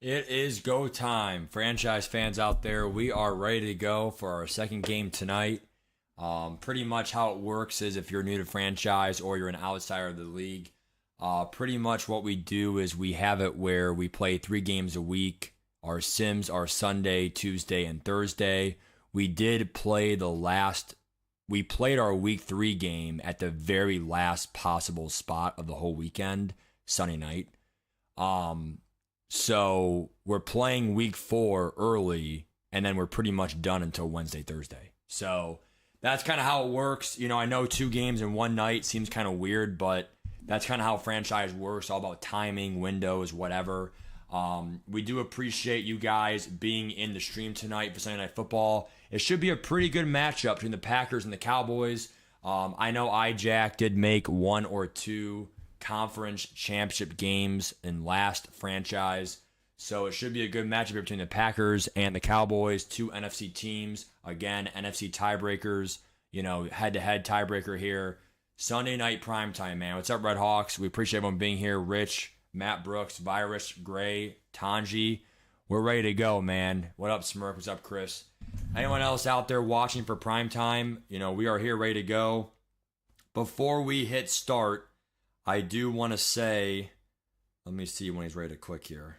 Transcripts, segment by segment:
It is go time. Franchise fans out there, we are ready to go for our second game tonight. Pretty much how it works is if you're new to franchise or you're an outsider of the league, pretty much what we do is we have it where we play 3 games a week. Our sims are Sunday, Tuesday, and Thursday. We did play we played our week 3 game at the very last possible spot of the whole weekend, Sunday night. So we're playing week 4 early, and then we're pretty much done until Wednesday, Thursday. So that's kind of how it works. You know, I know 2 games in one night seems kind of weird, but that's kind of how franchise works. All about timing, windows, whatever. We do appreciate you guys being in the stream tonight for Sunday Night Football. It should be a pretty good matchup between the Packers and the Cowboys. I know IJack did make 1 or 2 conference championship games in last franchise. So it should be a good matchup between the Packers and the Cowboys, 2 NFC teams. Again, NFC tiebreakers, head-to-head tiebreaker here. Sunday night primetime, man. What's up, Red Hawks? We appreciate everyone being here. Rich, Matt Brooks, Virus, Gray, Tanji. We're ready to go, man. What up, Smirk? What's up, Chris? Anyone else out there watching for primetime? We are here ready to go. Before we hit start, I do want to say, let me see when he's ready to click here.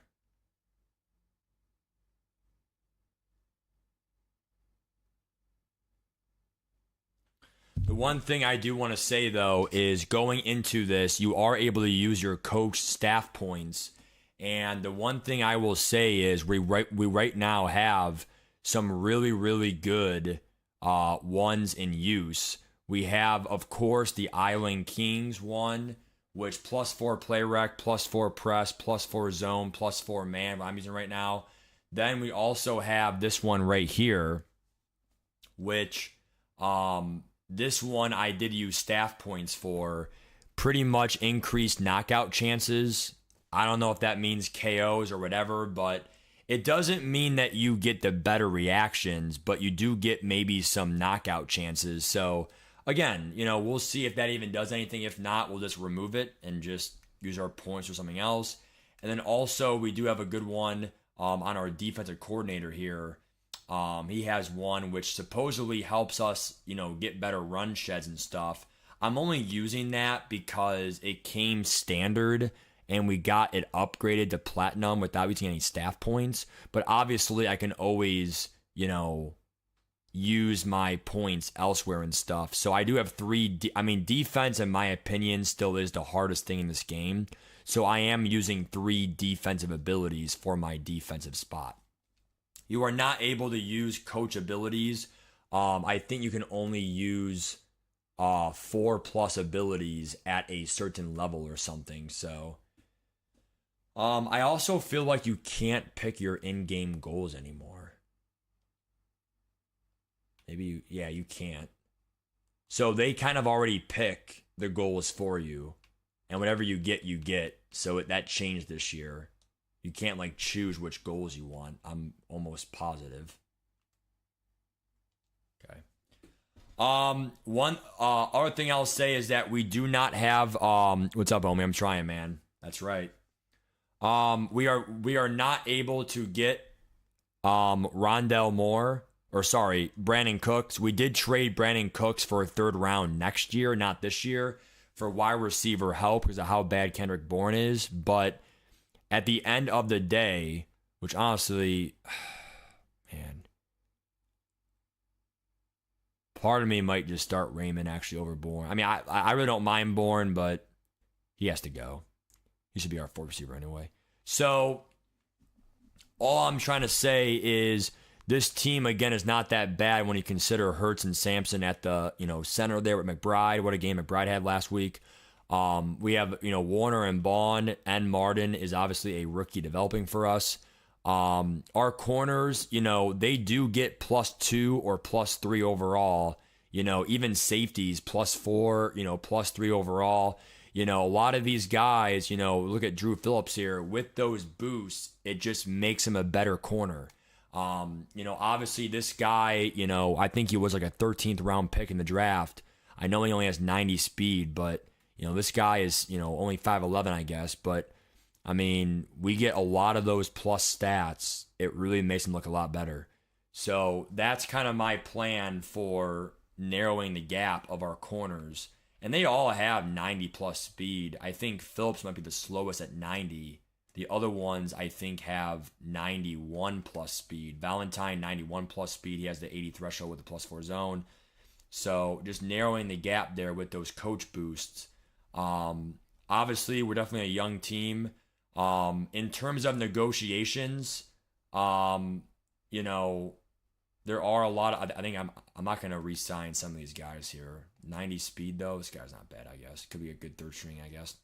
The one thing I do want to say, though, is going into this, you are able to use your coach staff points. And the one thing I will say is we right now have some really, really good ones in use. We have, of course, the Island Kings one, which +4 play rec, +4 press, +4 zone, +4 man, what I'm using right now. Then we also have this one right here, which this one I did use staff points for. Pretty much increased knockout chances. I don't know if that means KOs or whatever, but it doesn't mean that you get the better reactions, but you do get maybe some knockout chances. So again, we'll see if that even does anything. If not, we'll just remove it and just use our points for something else. And then also we do have a good one on our defensive coordinator here. He has one which supposedly helps us, get better run sheds and stuff. I'm only using that because it came standard and we got it upgraded to platinum without using any staff points. But obviously I can always, use my points elsewhere and stuff. So I do have 3. Defense, in my opinion, still is the hardest thing in this game. So I am using 3 defensive abilities for my defensive spot. You are not able to use coach abilities. I think you can only use 4+ abilities at a certain level or something. So I also feel like you can't pick your in-game goals anymore. Maybe you can't. So they kind of already pick the goals for you, and whatever you get, you get. So that changed this year. You can't choose which goals you want. I'm almost positive. Okay. One other thing I'll say is that we do not have what's up, homie? I'm trying, man. That's right. We are not able to get Rondell Moore, or sorry, Brandon Cooks. We did trade Brandon Cooks for a 3rd round next year, not this year, for wide receiver help because of how bad Kendrick Bourne is. But at the end of the day, which honestly, man, part of me might just start Raymond actually over Bourne. I really don't mind Bourne, but he has to go. He should be our 4th receiver anyway. So all I'm trying to say is this team, again, is not that bad when you consider Hurts and Sampson at the center there with McBride. What a game McBride had last week. We have Warner and Bond, and Martin is obviously a rookie developing for us. Our corners, they do get +2 or +3 overall. Even safeties +4, +3 overall. A lot of these guys, look at Drew Phillips here. With those boosts, it just makes him a better corner. Obviously this guy, I think he was like a 13th round pick in the draft. I know he only has 90 speed, but this guy is, only 5'11", I guess. But I mean, we get a lot of those plus stats. It really makes him look a lot better. So that's kind of my plan for narrowing the gap of our corners. And they all have 90 plus speed. I think Phillips might be the slowest at 90. The other ones I think have 91 plus speed. Valentine 91 plus speed. He has the 80 threshold with the plus 4 zone. So just narrowing the gap there with those coach boosts. Obviously, we're definitely a young team. In terms of negotiations, you know, there are a lot of. I think I'm not gonna re-sign some of these guys here. 90 speed though, this guy's not bad. I guess could be a good third string. I guess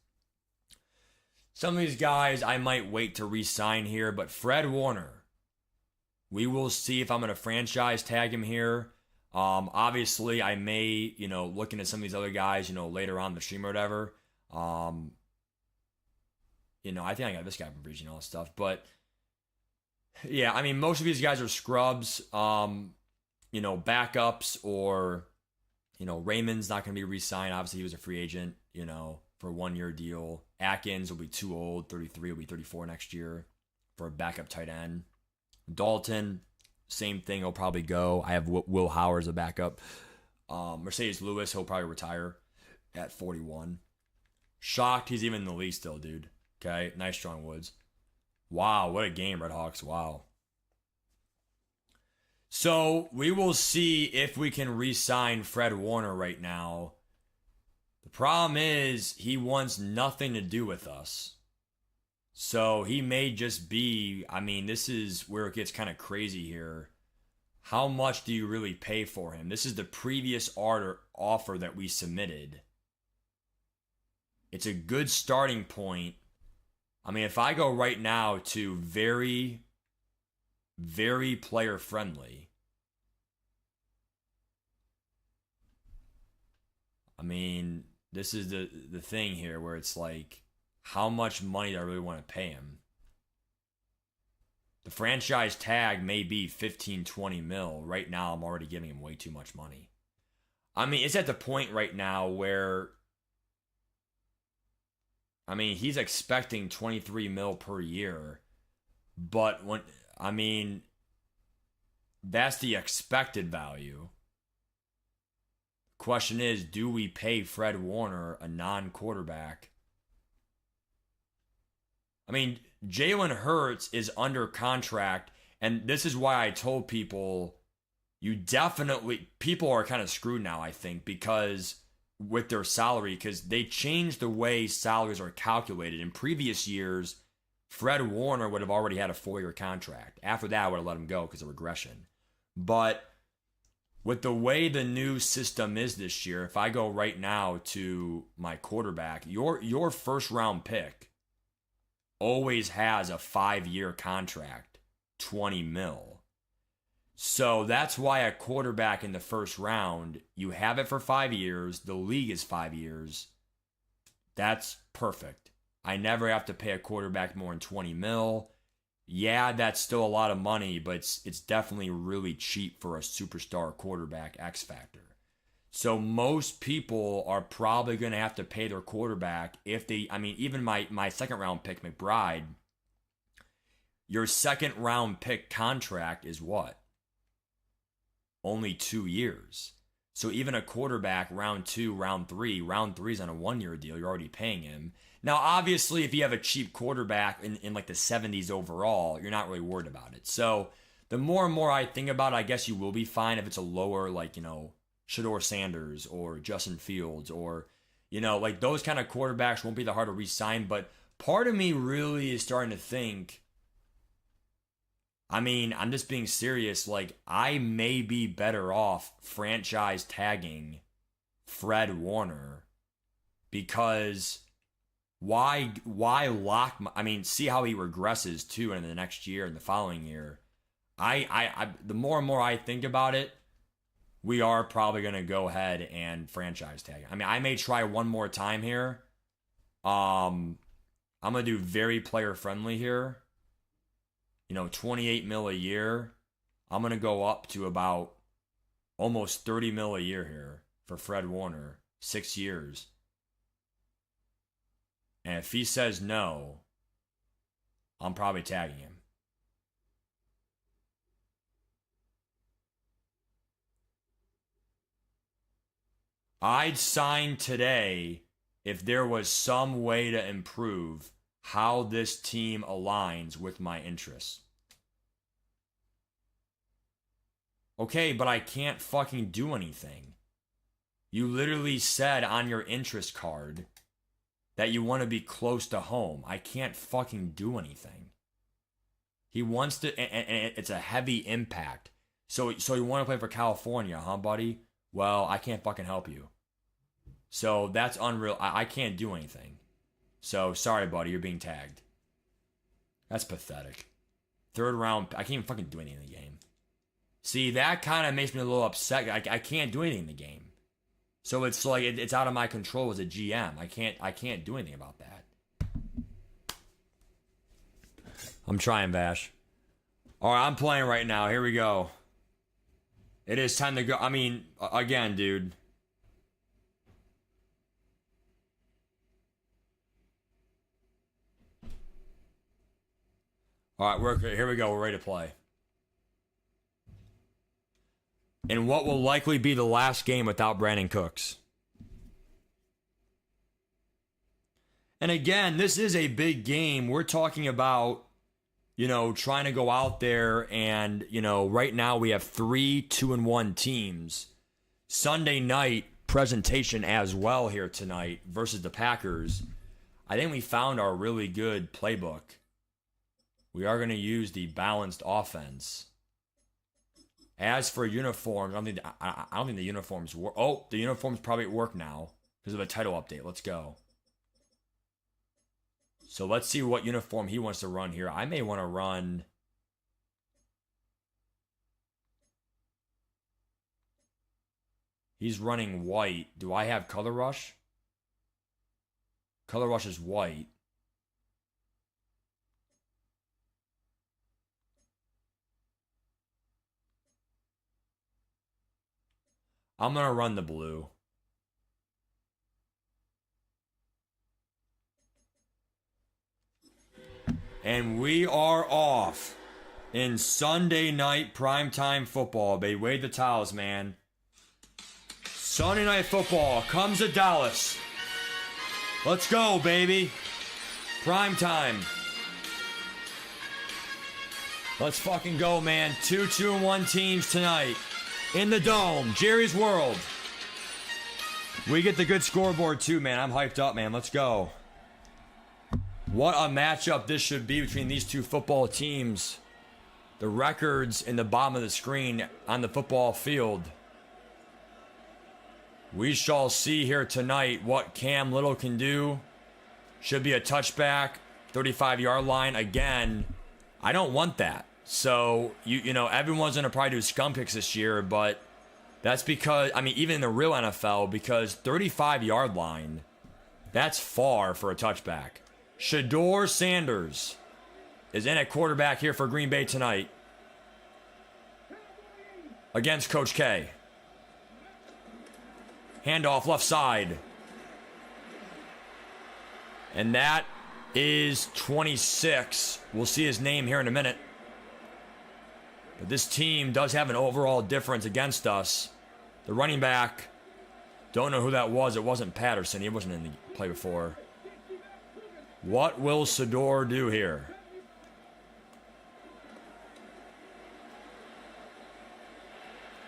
some of these guys I might wait to re-sign here, but Fred Warner, we will see if I'm gonna franchise tag him here. Obviously, I may, looking at some of these other guys, later on in the stream or whatever. I think I got this guy from Breach and all this stuff, but yeah, I mean, most of these guys are scrubs, backups, or, Raymond's not going to be re-signed. Obviously, he was a free agent, for a 1-year deal. Atkins will be too old. 33, will be 34 next year for a backup tight end. Dalton, same thing. He'll probably go. I have Will Howard as a backup. Mercedes Lewis, he'll probably retire at 41. Shocked he's even in the league still, dude. Okay, nice strong Woods. Wow, what a game, Red Hawks. Wow. So we will see if we can re-sign Fred Warner right now. The problem is he wants nothing to do with us. So he may just be, this is where it gets kind of crazy here. How much do you really pay for him? This is the previous offer that we submitted. It's a good starting point. If I go right now to very, very player friendly, this is the thing here where it's like, how much money do I really want to pay him? The franchise tag may be 15, 20 mil. Right now, I'm already giving him way too much money. It's at the point right now where he's expecting 23 mil per year, but that's the expected value. Question is, do we pay Fred Warner, a non-quarterback? Jalen Hurts is under contract, and this is why I told people, people are kind of screwed now, I think, because with their salary, because they changed the way salaries are calculated. In previous years, Fred Warner would have already had a 4-year contract. After that, I would have let him go because of regression. But with the way the new system is this year, if I go right now to my quarterback, your first round pick always has a 5-year contract, 20 mil. So that's why a quarterback in the first round, you have it for 5 years. The league is 5 years. That's perfect. I never have to pay a quarterback more than 20 mil. Yeah, that's still a lot of money, but it's definitely really cheap for a superstar quarterback X factor. So most people are probably going to have to pay their quarterback if they, even my second round pick, McBride, your second round pick contract is what? Only 2 years. So even a quarterback, round 2, round 3 is on a 1-year deal. You're already paying him. Now, obviously, if you have a cheap quarterback in like the 70s overall, you're not really worried about it. So the more and more I think about it, I guess you will be fine if it's a lower, Shedeur Sanders or Justin Fields or, like those kind of quarterbacks won't be that hard to re-sign. But part of me really is starting to think, I'm just being serious. I may be better off franchise tagging Fred Warner because why lock? See how he regresses too in the next year and the following year. The more and more I think about it, we are probably gonna go ahead and franchise tag. I may try one more time here. I'm gonna do very player friendly here. 28 mil a year. I'm going to go up to about almost 30 mil a year here for Fred Warner, 6 years. And if he says no, I'm probably tagging him. I'd sign today if there was some way to improve how this team aligns with my interests. Okay, but I can't fucking do anything. You literally said on your interest card that you want to be close to home. I can't fucking do anything. He wants to, and it's a heavy impact. So you want to play for California, huh, buddy? Well, I can't fucking help you. So that's unreal. I can't do anything. So sorry, buddy, you're being tagged. That's pathetic. Third round, I can't even fucking do anything in the game. See, that kind of makes me a little upset. I can't do anything in the game. So it's like it's out of my control as a GM. I can't do anything about that. I'm trying, Vash. All right, I'm playing right now. Here we go. It is time to go. I mean, again, dude. All right, here we go. We're ready to play. In what will likely be the last game without Brandon Cooks. And again, this is a big game. We're talking about, trying to go out there and, right now we have 3 2-1 teams. Sunday night presentation as well here tonight versus the Packers. I think we found our really good playbook. We are going to use the balanced offense. As for uniforms, I don't think the uniforms work. Oh, the uniforms probably work now because of a title update. Let's go. So let's see what uniform he wants to run here. I may want to run. He's running white. Do I have Color Rush? Color Rush is white. I'm going to run the blue. And we are off in Sunday night primetime football, baby. Wave the towels, man. Sunday night football comes to Dallas. Let's go, baby. Primetime. Let's fucking go, man. 2-2-1 teams tonight. In the Dome, Jerry's World. We get the good scoreboard too, man. I'm hyped up, man. Let's go. What a matchup this should be between these two football teams. The records in the bottom of the screen on the football field. We shall see here tonight what Cam Little can do. Should be a touchback, 35-yard line. Again, I don't want that. So, everyone's going to probably do scum picks this year, but that's because, even in the real NFL, because 35-yard line, that's far for a touchback. Shedeur Sanders is in at quarterback here for Green Bay tonight against Coach K. Handoff left side. And that is 26. We'll see his name here in a minute. But this team does have an overall difference against us. The running back, don't know who that was. It wasn't Patterson. He wasn't in the play before. What will Shedeur do here?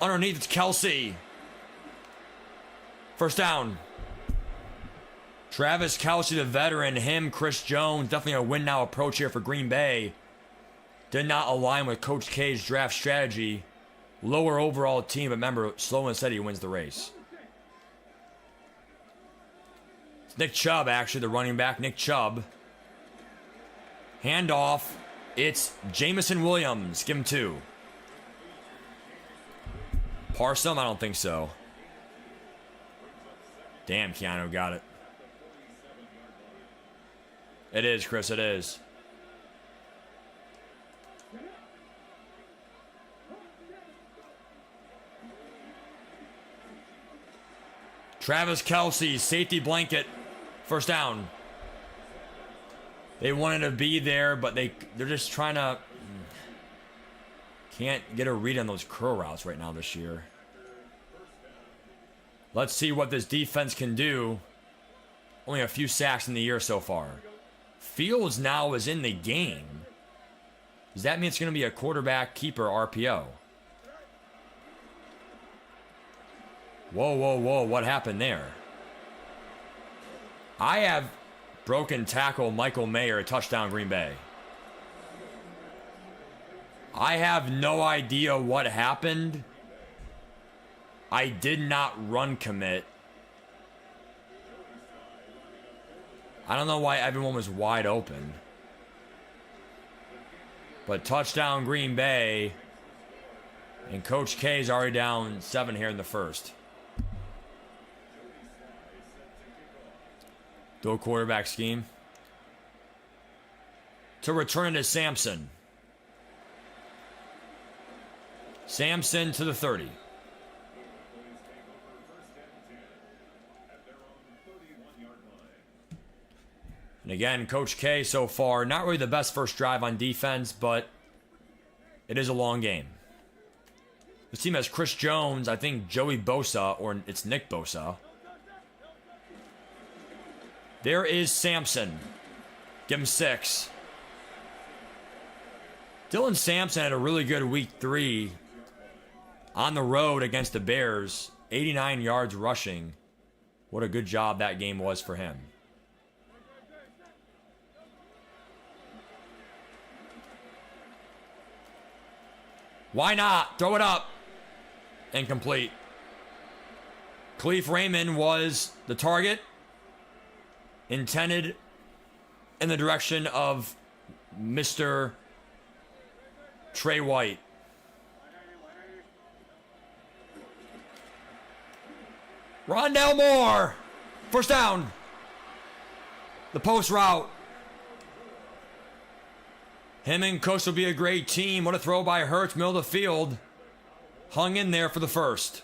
Underneath, it's Kelce. First down. Travis Kelce, the veteran. Him, Chris Jones. Definitely a win-now approach here for Green Bay. Did not align with Coach K's draft strategy. Lower overall team, but remember, slow and steady wins the race. It's Nick Chubb, actually, the running back, Nick Chubb. Handoff. It's Jamison Williams. Give him 2. Parson? I don't think so. Damn, Keanu got it. It is, Chris, it is. Travis Kelce, safety blanket, first down. They wanted to be there, but they're just trying to... Can't get a read on those curl routes right now this year. Let's see what this defense can do. Only a few sacks in the year so far. Fields now is in the game. Does that mean it's going to be a quarterback keeper RPO? Whoa, whoa, whoa. What happened there? I have broken tackle Michael Mayer, touchdown Green Bay. I have no idea what happened. I did not run commit. I don't know why everyone was wide open. But touchdown Green Bay. And Coach K is already down 7 here in the first. Dual quarterback scheme. To return to Sampson. Sampson to the 30. And again, Coach K so far, not really the best first drive on defense, but it is a long game. This team has Chris Jones, I think Joey Bosa, or it's Nick Bosa. There is Sampson. Give him 6. Dylan Sampson had a really good week 3 on the road against the Bears. 89 yards rushing. What a good job that game was for him. Why not? Throw it up. Incomplete. Khalif Raymond was the target. Intended in the direction of Mr. Trey White. Rondell Moore. First down. The post route. Him and Coach will be a great team. What a throw by Hurts, middle of the field. Hung in there for the first.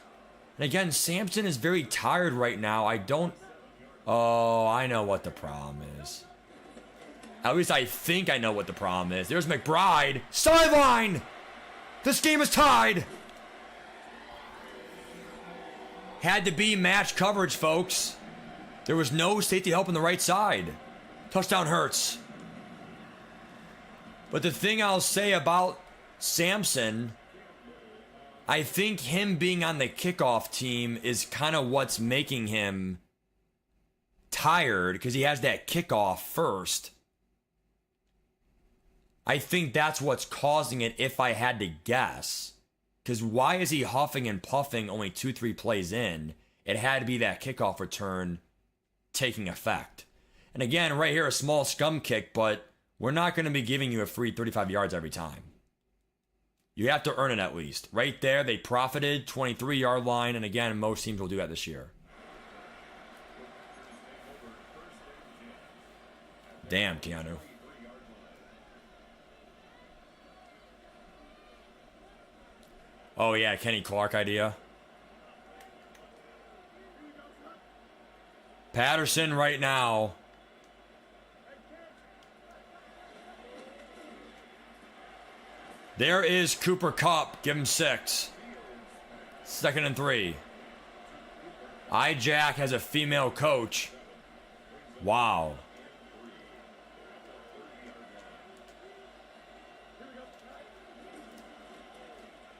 And again, Sampson is very tired right now. Oh, I know what the problem is. At least I think I know what the problem is. There's McBride. Sideline! This game is tied. Had to be match coverage, folks. There was no safety help on the right side. Touchdown Hurts. But the thing I'll say about Sampson, I think him being on the kickoff team is kind of what's making him tired, because he has that kickoff first. I think that's what's causing it, if I had to guess. Because why is he huffing and puffing only 2-3 plays in? It had to be that kickoff return taking effect. And again, right here, a small scum kick, but we're not going to be giving you a free 35 yards every time. You have to earn it at least. Right there, they profited, 23-yard line, and again, most teams will do that this year. Damn, Keanu. Oh yeah, Kenny Clark idea. Patterson right now. There is Cooper Kupp. Give him 6. 2nd and 3. iJack has a female coach. Wow.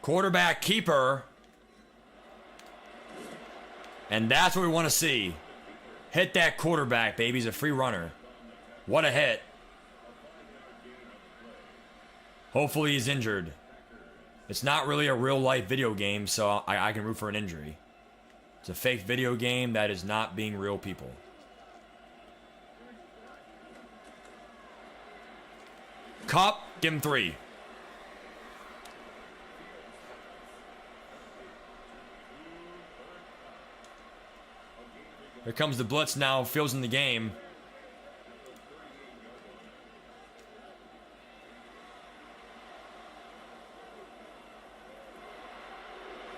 Quarterback keeper. And that's what we want to see. Hit that quarterback, baby. He's a free runner. What a hit. Hopefully he's injured. It's not really a real-life video game, so I can root for an injury. It's a fake video game that is not being real people. Kupp, give him 3. Here comes the blitz now. Fields in the game.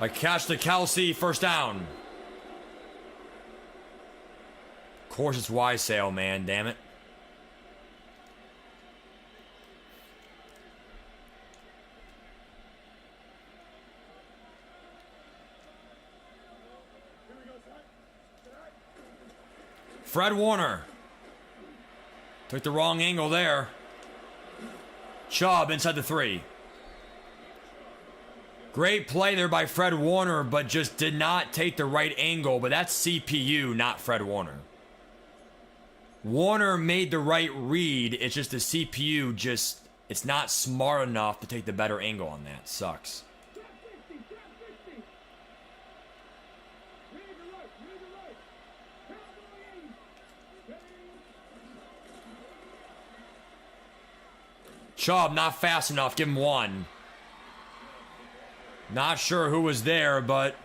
A catch to Kelsey, first down. Of course it's Wisesail, man, damn it. Fred Warner. Took the wrong angle there. Chubb inside the 3. Great play there by Fred Warner, but just did not take the right angle. But that's CPU, not Fred Warner. Warner made the right read. It's just the CPU just, it's not smart enough to take the better angle on that. Sucks. Chubb, not fast enough. Give him 1. Not sure who was there, but...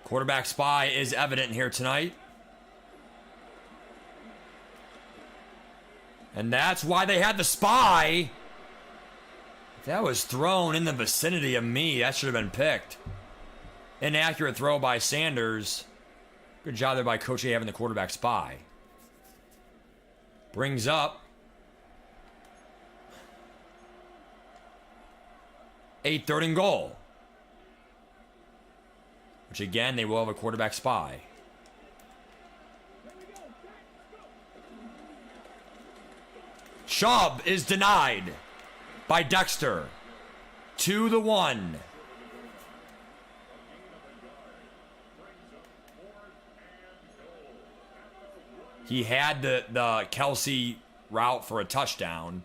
quarterback spy is evident here tonight. And that's why they had the spy. If that was thrown in the vicinity of me, that should have been picked. Inaccurate throw by Sanders. Good job there by Coach A having the quarterback spy. Brings up 8th, 3rd and goal. Which again, they will have a quarterback spy. Chubb is denied by Dexter. 2-1. He had the Kelsey route for a touchdown.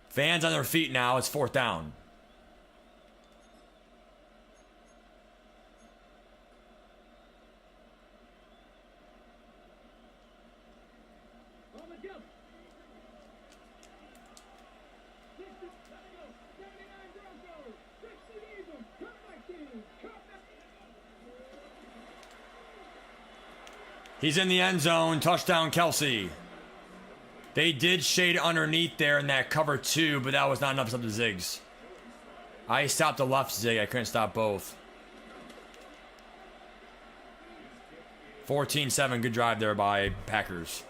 Fans on their feet now. It's 4th down. He's in the end zone. Touchdown, Kelsey. They did shade underneath there in that cover 2, but that was not enough to stop the zigs. I stopped the left zig. I couldn't stop both. 14-7. Good drive there by Packers.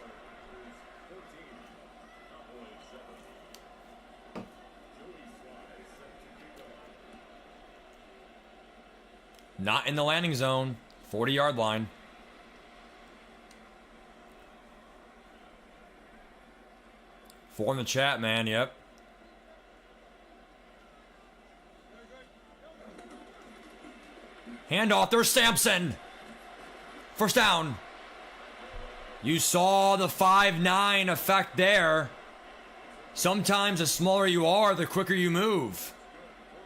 Not in the landing zone. 40-yard line. Four in the chat, man. Yep. Handoff. There's Sampson. First down. You saw the 5'9" effect there. Sometimes the smaller you are, the quicker you move.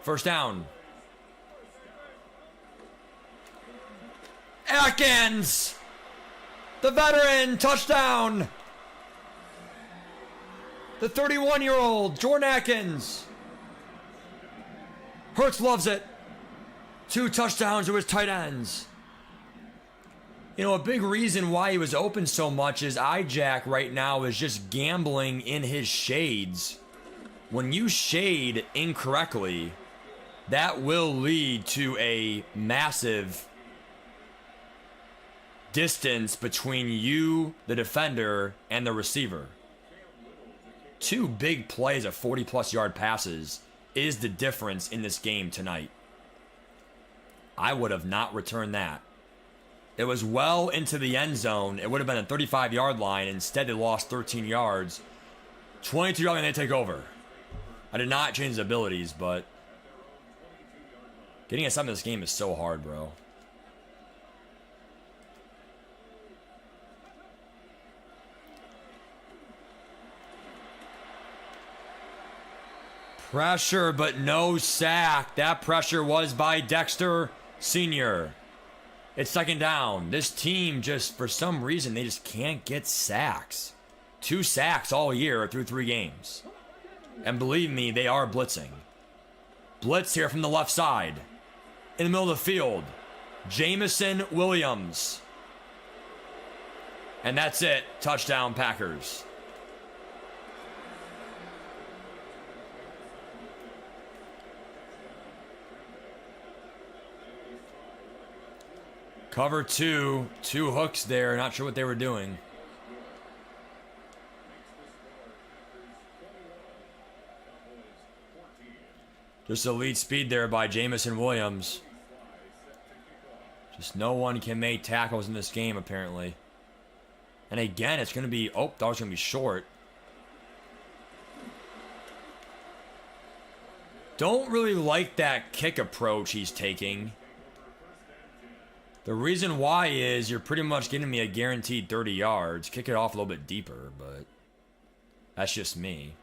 First down. Atkins. The veteran. Touchdown. The 31-year-old, Jordan Atkins. Hurts loves it. 2 touchdowns to his tight ends. You know, a big reason why he was open so much is IJack right now is just gambling in his shades. When you shade incorrectly, that will lead to a massive distance between you, the defender, and the receiver. 2 big plays of 40-plus yard passes is the difference in this game tonight. I would have not returned that. It was well into the end zone. It would have been a 35-yard line. Instead, they lost 13 yards. 22 yard line, they take over. I did not change his abilities, but getting a something in this game is so hard, bro. Pressure, but no sack. That pressure was by Dexter Sr. It's 2nd down. This team just, for some reason, they just can't get sacks. 2 sacks all year through 3 games. And believe me, they are blitzing. Blitz here from the left side. In the middle of the field. Jamison Williams. And that's it. Touchdown, Packers. Cover 2. 2 hooks there. Not sure what they were doing. Just elite speed there by Jamison Williams. Just no one can make tackles in this game, apparently. And again, it's going to be... Oh, that was going to be short. Don't really like that kick approach he's taking. The reason why is you're pretty much getting me a guaranteed 30 yards. Kick it off a little bit deeper, but that's just me.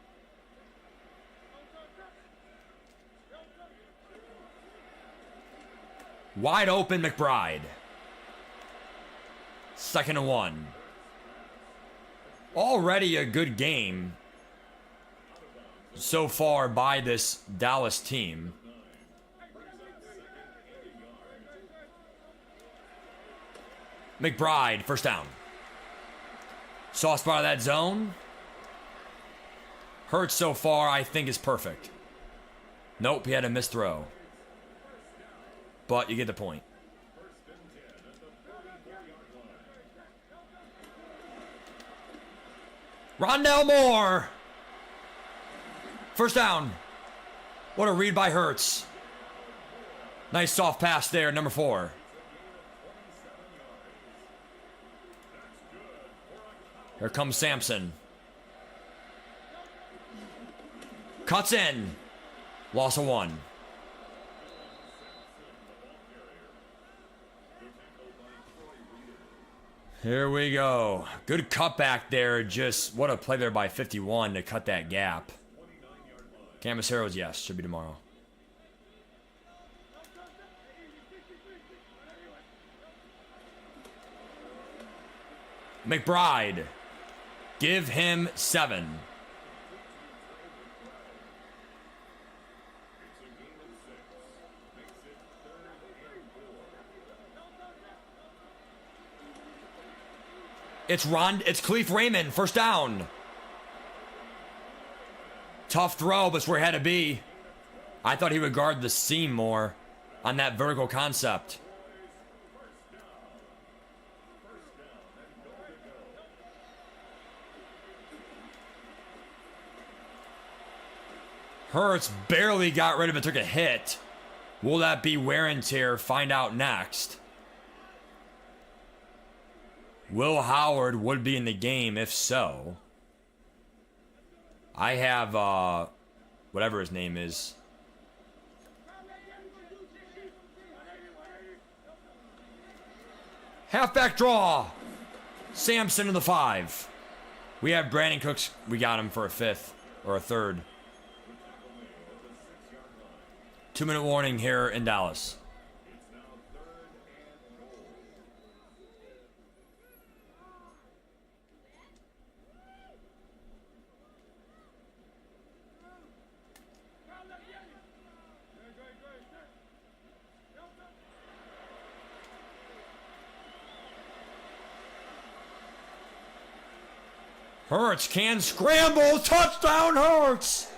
Wide open McBride. 2nd and 1. Already a good game so far by this Dallas team. McBride, first down. Soft spot of that zone. Hurts so far, I think, is perfect. Nope, he had a missed throw. But you get the point. Rondell Moore. First down. What a read by Hurts. Nice soft pass there, number 4. Here comes Sampson. Cuts in. Loss of 1. Here we go. Good cutback there. Just what a play there by 51 to cut that gap. Camus Harrow's, yes, should be tomorrow. McBride. Give him 7. It's Khalif Raymond, first down. Tough throw, but it's where it had to be. I thought he would guard the seam more on that vertical concept. Hurts barely got rid of it, took a hit. Will that be wear and tear? Find out next. Will Howard would be in the game if so. I have, whatever his name is. Halfback draw. Sampson in the 5. We have Brandon Cooks. We got him for a 5th or a 3rd. 2-minute warning here in Dallas. Hurts can scramble. Touchdown, Hurts.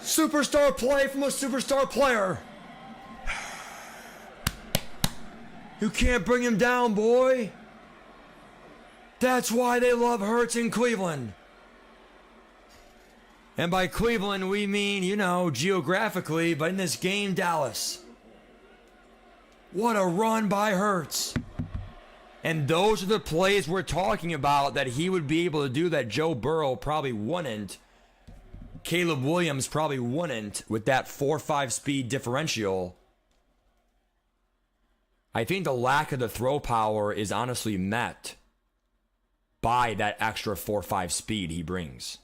Superstar play from a superstar player. You can't bring him down, boy. That's why they love Hurts in Cleveland. And by Cleveland, we mean, you know, geographically, but in this game, Dallas. What a run by Hurts. And those are the plays we're talking about that he would be able to do that Joe Burrow probably wouldn't. Caleb Williams probably wouldn't with that 4.5 speed differential. I think the lack of the throw power is honestly met by that extra 4.5 speed he brings.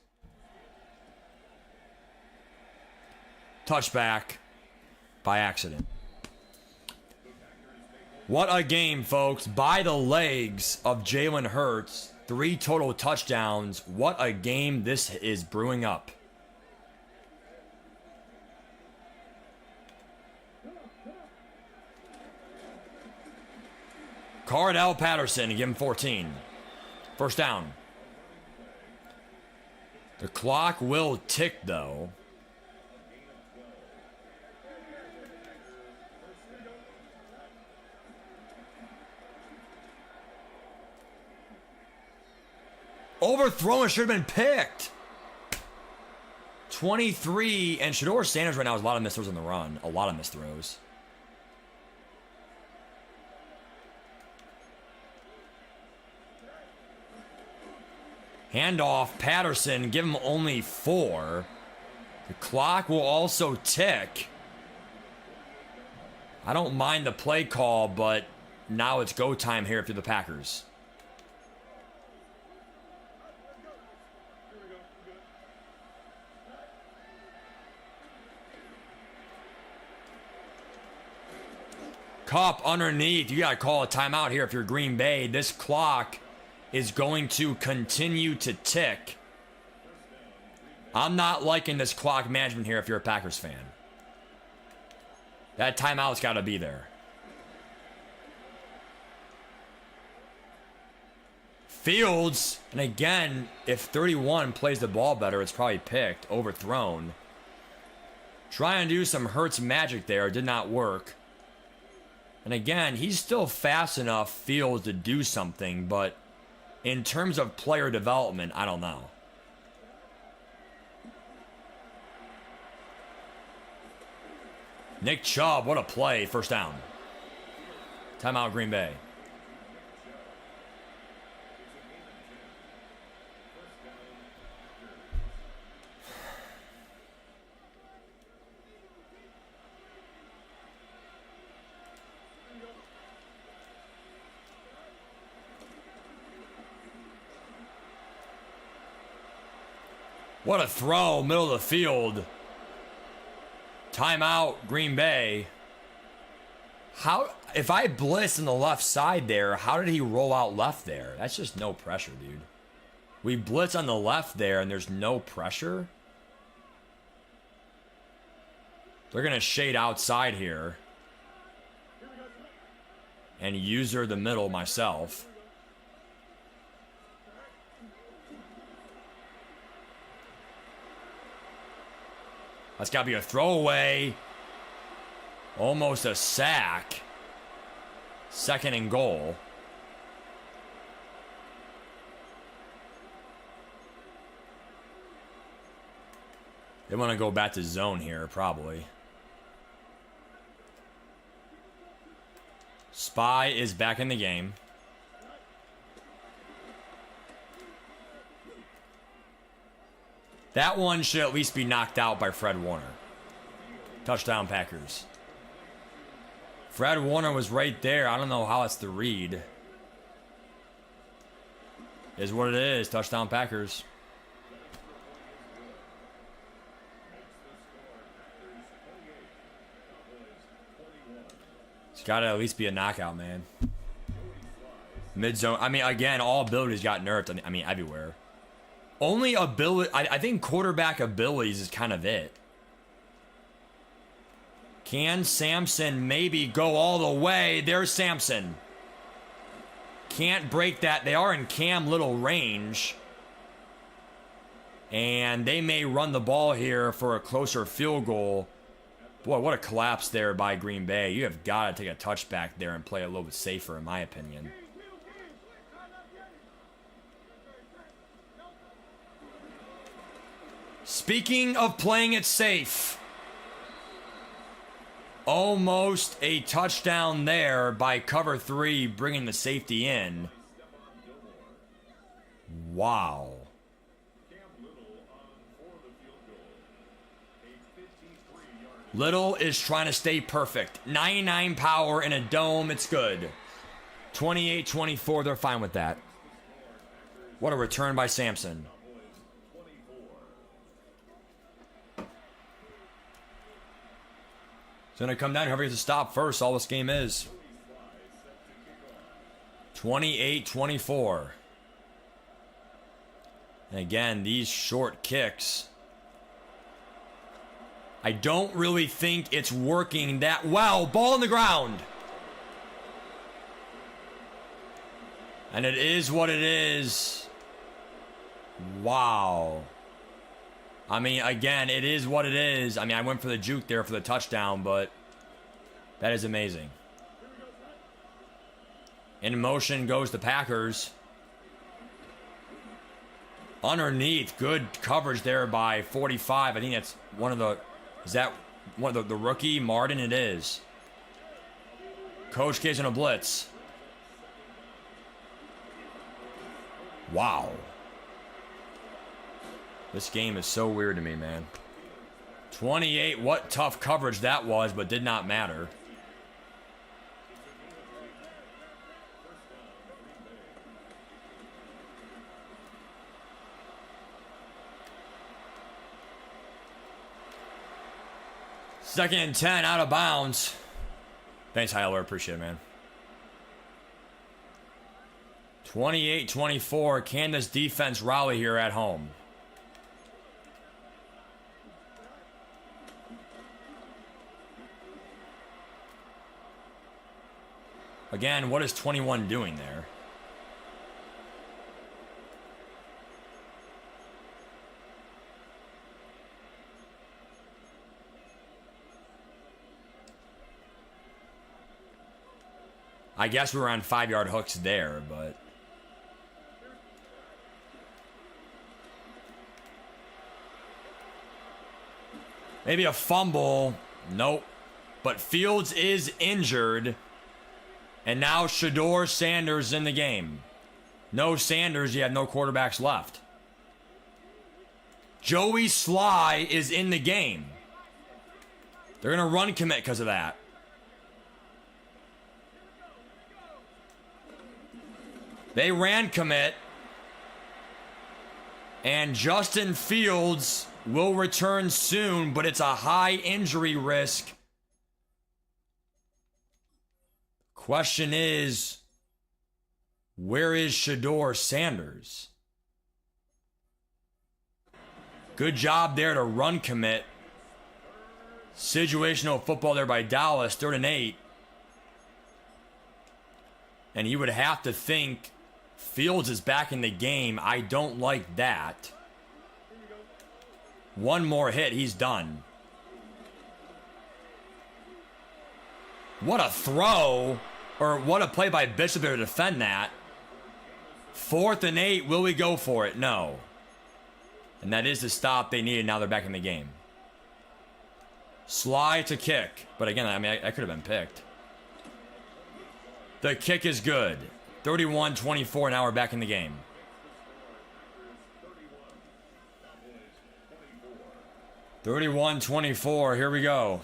Touchback by accident. What a game, folks. By the legs of Jalen Hurts. 3 total touchdowns. What a game this is brewing up. Cardell Patterson, give him 14. First down. The clock will tick, though. Overthrown, should have been picked. 23, and Shador Sanders right now has a lot of missed throws on the run. A lot of missed throws. Handoff, Patterson, give him only 4. The clock will also tick. I don't mind the play call, but now it's go time here for the Packers. Cup underneath. You got to call a timeout here if you're Green Bay. This clock is going to continue to tick. I'm not liking this clock management here if you're a Packers fan. That timeout's got to be there. Fields, and again, if 31 plays the ball better, it's probably picked, overthrown. Trying to do some Hurts magic there, did not work. And again, he's still fast enough, Fields, to do something, but in terms of player development, I don't know. Nick Chubb, what a play. First down. Timeout, Green Bay. What a throw, middle of the field. Timeout, Green Bay. How, if I blitz on the left side there, how did he roll out left there? That's just no pressure, dude. We blitz on the left there and there's no pressure. They're going to shade outside here. And user the middle myself. That's got to be a throwaway. Almost a sack. 2nd and goal. They want to go back to zone here, probably. Spy is back in the game. That one should at least be knocked out by Fred Warner. Touchdown, Packers. Fred Warner was right there. I don't know how it's the read. Is what it is. Touchdown, Packers. It's got to at least be a knockout, man. Mid-zone. I mean, again, all abilities got nerfed. I mean, everywhere. Only ability, I think quarterback abilities is kind of it. Can Samson maybe go all the way? There's Samson. Can't break that. They are in Cam Little range. And they may run the ball here for a closer field goal. Boy, what a collapse there by Green Bay. You have got to take a touchback there and play a little bit safer, in my opinion. Speaking of playing it safe, almost a touchdown there by cover 3, bringing the safety in. Wow. Little is trying to stay perfect. 99 power in a dome, it's good. 28-24, they're fine with that. What a return by Samson. It's going to come down. Whoever gets to stop first, all this game is. 28-24. And again, these short kicks. I don't really think it's working that well. Ball on the ground. And it is what it is. Wow. I mean, again, it is what it is. I mean, I went for the juke there for the touchdown, but that is amazing. In motion goes the Packers. Underneath, good coverage there by 45. I think that's one of the... Is that one of the rookie? Martin, it is. Coach K's on a blitz. Wow. This game is so weird to me, man. 28, what tough coverage that was, but did not matter. Second and 10, out of bounds. Thanks, Hyler. Appreciate it, man. 28-24. Can this defense rally here at home? Again, what is 21 doing there? I guess we were on 5-yard hooks there, but... Maybe a fumble. Nope. But Fields is injured. And now Shedeur Sanders in the game. No Sanders, you have no quarterbacks left. Joey Sly is in the game. They're going to run commit because of that. They ran commit. And Justin Fields will return soon, but it's a high injury risk. Question is, where is Shedeur Sanders? Good job there to run commit. Situational football there by Dallas, 3rd and 8. And you would have to think Fields is back in the game. I don't like that. One more hit, he's done. What a throw. Or what a play by Bishop there to defend that. 4th and 8, will we go for it? No. And that is the stop they needed. Now they're back in the game. Sly to kick. But again, I mean, I could have been picked. The kick is good. 31-24, now we're back in the game. (31-24), here we go.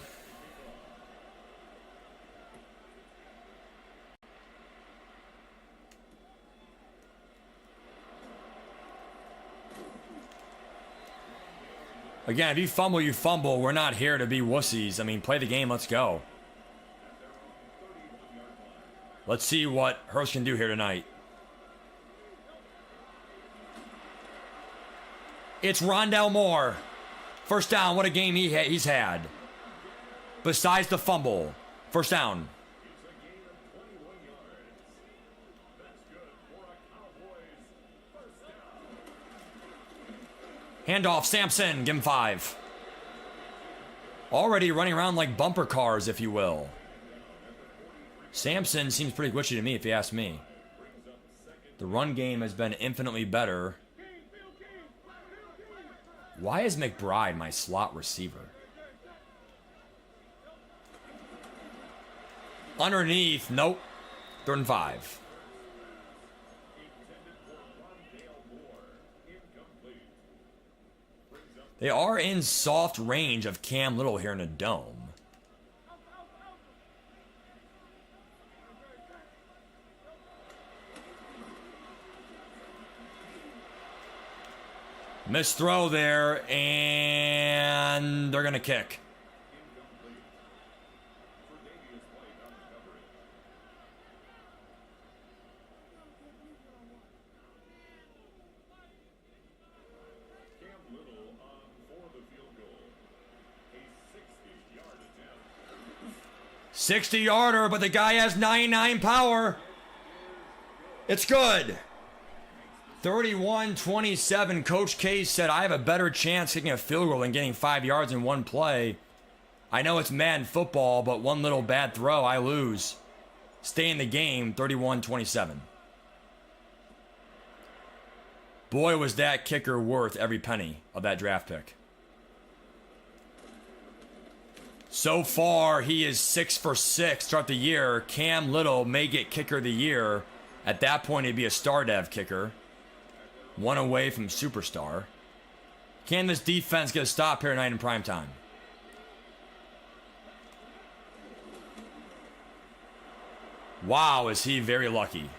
Again, if you fumble, you fumble. We're not here to be wussies. I mean, play the game. Let's go. Let's see what Hurst can do here tonight. It's Rondell Moore. First down. What a game he's had. Besides the fumble. First down. Handoff, Sampson, give him 5. Already running around like bumper cars, if you will. Sampson seems pretty glitchy to me, if you ask me. The run game has been infinitely better. Why is McBride my slot receiver? Underneath, nope. 3rd and 5. They are in soft range of Cam Little here in a dome. Missed throw there, and they're going to kick. A 60-yarder, but the guy has 99 power. It's good. 31-27. Coach K said, I have a better chance kicking a field goal than getting 5 yards in one play. I know it's Madden football, but one little bad throw, I lose. Stay in the game, 31-27. Boy, was that kicker worth every penny of that draft pick. So far, he is 6 for 6 start the year. Cam Little may get kicker of the year. At that point, he'd be a star dev kicker. 1 away from superstar. Can this defense get a stop here tonight in primetime? Wow, is he very lucky.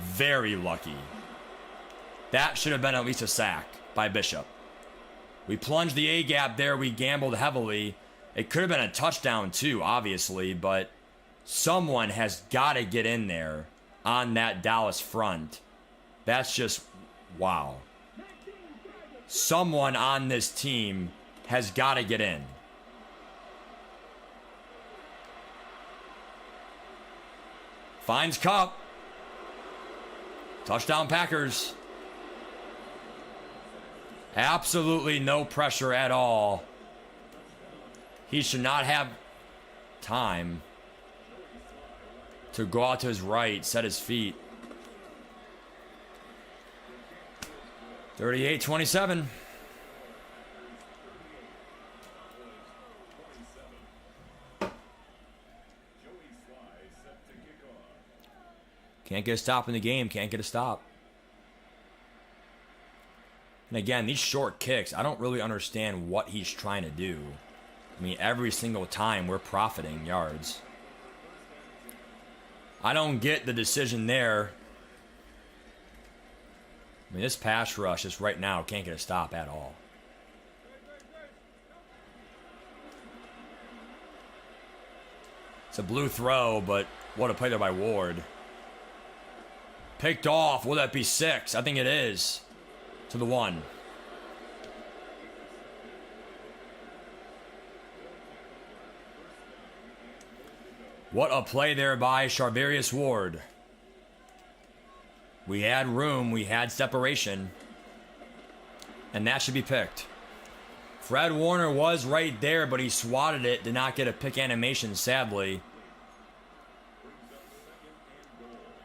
Very lucky. That should have been at least a sack by Bishop. We plunged the A-gap there. We gambled heavily. It could have been a touchdown too, obviously, but someone has got to get in there on that Dallas front. That's just, wow. Someone on this team has got to get in. Finds Cup. Touchdown Packers. Absolutely no pressure at all. He should not have time to go out to his right, set his feet. 38-27. Can't get a stop in the game. Can't get a stop. And again, these short kicks, I don't really understand what he's trying to do. I mean, every single time we're profiting yards. I don't get the decision there. I mean, this pass rush just right now can't get a stop at all. It's a blue throw, but what a play there by Ward. Picked off. Will that be 6? I think it is. To the 1. What a play there by Charvarius Ward. We had room. We had separation. And that should be picked. Fred Warner was right there, but he swatted it. Did not get a pick animation, sadly.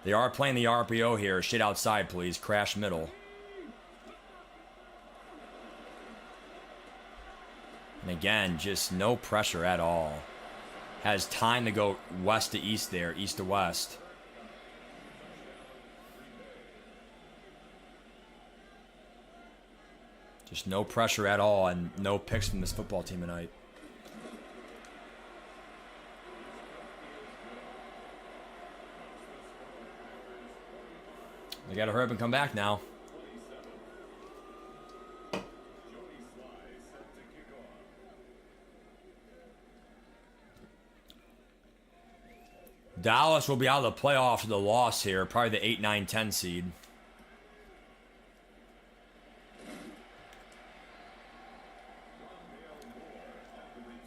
They are playing the RPO here. Shit outside, please. Crash middle. And again, just no pressure at all. Has time to go west to east there, east to west. Just no pressure at all and no picks from this football team tonight. They got to hurry up and come back now. Dallas will be out of the playoffs with a loss here. Probably the 8, 9, 10 seed.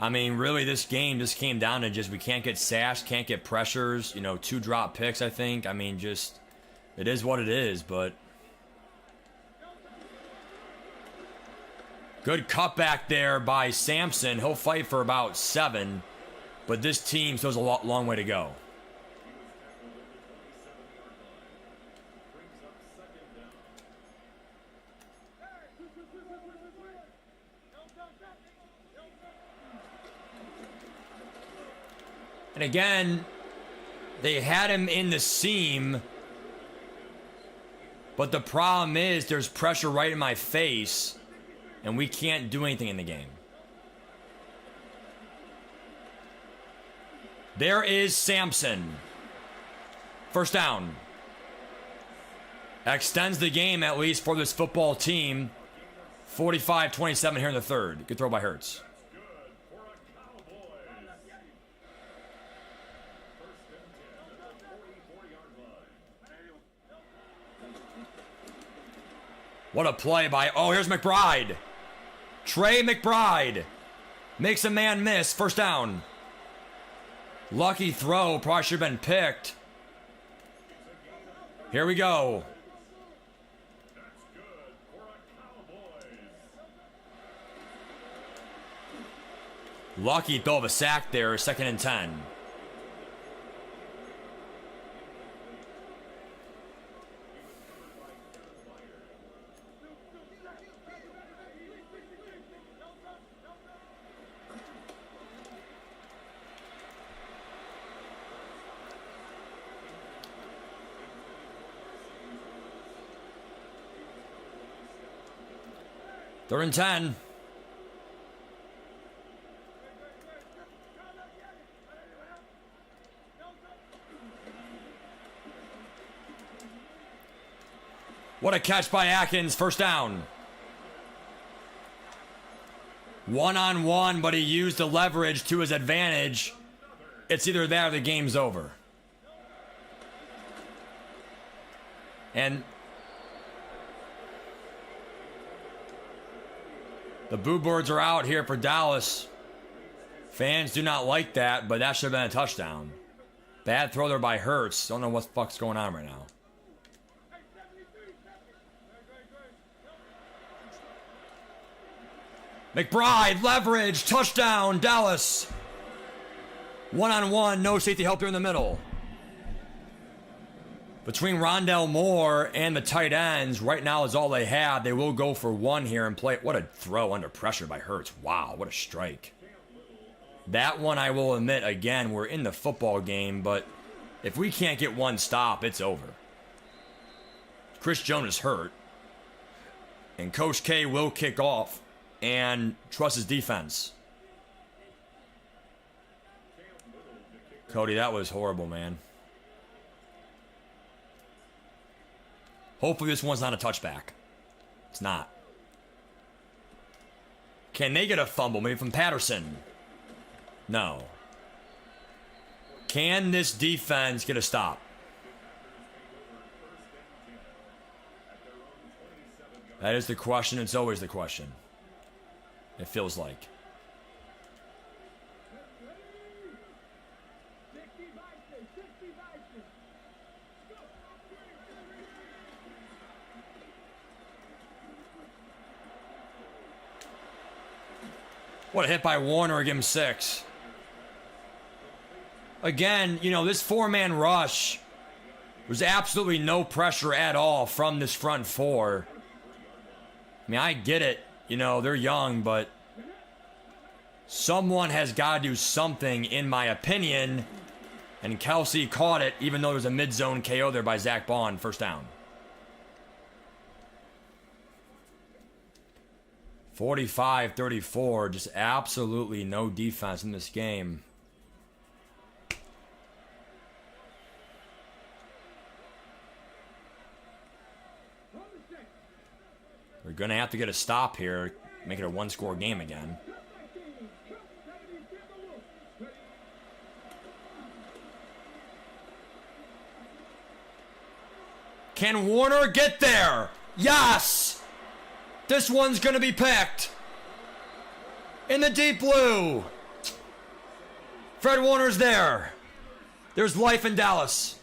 I mean, really, this game just came down to just we can't get sashed, can't get pressures. You know, 2 drop picks, I think. I mean, just it is what it is, but good cutback there by Sampson. He'll fight for about 7, but this team still has a long way to go. And again, they had him in the seam. But the problem is there's pressure right in my face. And we can't do anything in the game. There is Sampson. First down. Extends the game at least for this football team. 45-27 here in the third. Good throw by Hurts. What a play by, oh, here's McBride. Trey McBride makes a man miss. First down. Lucky throw. Probably should have been picked. Here we go. Lucky throw of a sack there. 2nd and 10. Third and 10. What a catch by Atkins. First down. One-on-one, but he used the leverage to his advantage. It's either that or the game's over. And the Boo Birds are out here for Dallas. Fans do not like that, but that should have been a touchdown. Bad throw there by Hurts. Don't know what the fuck's going on right now. McBride, leverage, touchdown, Dallas. One-on-one, no safety help there in the middle. Between Rondell Moore and the tight ends, right now is all they have. They will go for one here and play. What a throw under pressure by Hurts. Wow, what a strike. That one, I will admit, again, we're in the football game, but if we can't get one stop, it's over. Chris Jones is hurt. And Coach K will kick off and trust his defense. Cody, that was horrible, man. Hopefully this one's not a touchback. It's not. Can they get a fumble? Maybe from Patterson? No. Can this defense get a stop? That is the question. It's always the question. It feels like. What a hit by Warner, give him 6. Again, you know, this four-man rush, there's absolutely no pressure at all from this front four. I mean, I get it. You know, they're young, but someone has got to do something, in my opinion. And Kelsey caught it, even though there was a mid-zone KO there by Zach Bond. First down. 45-34. Just absolutely no defense in this game. We're going to have to get a stop here, make it a one-score game again. Can Warner get there? Yes! This one's going to be picked. In the deep blue. Fred Warner's there. There's life in Dallas.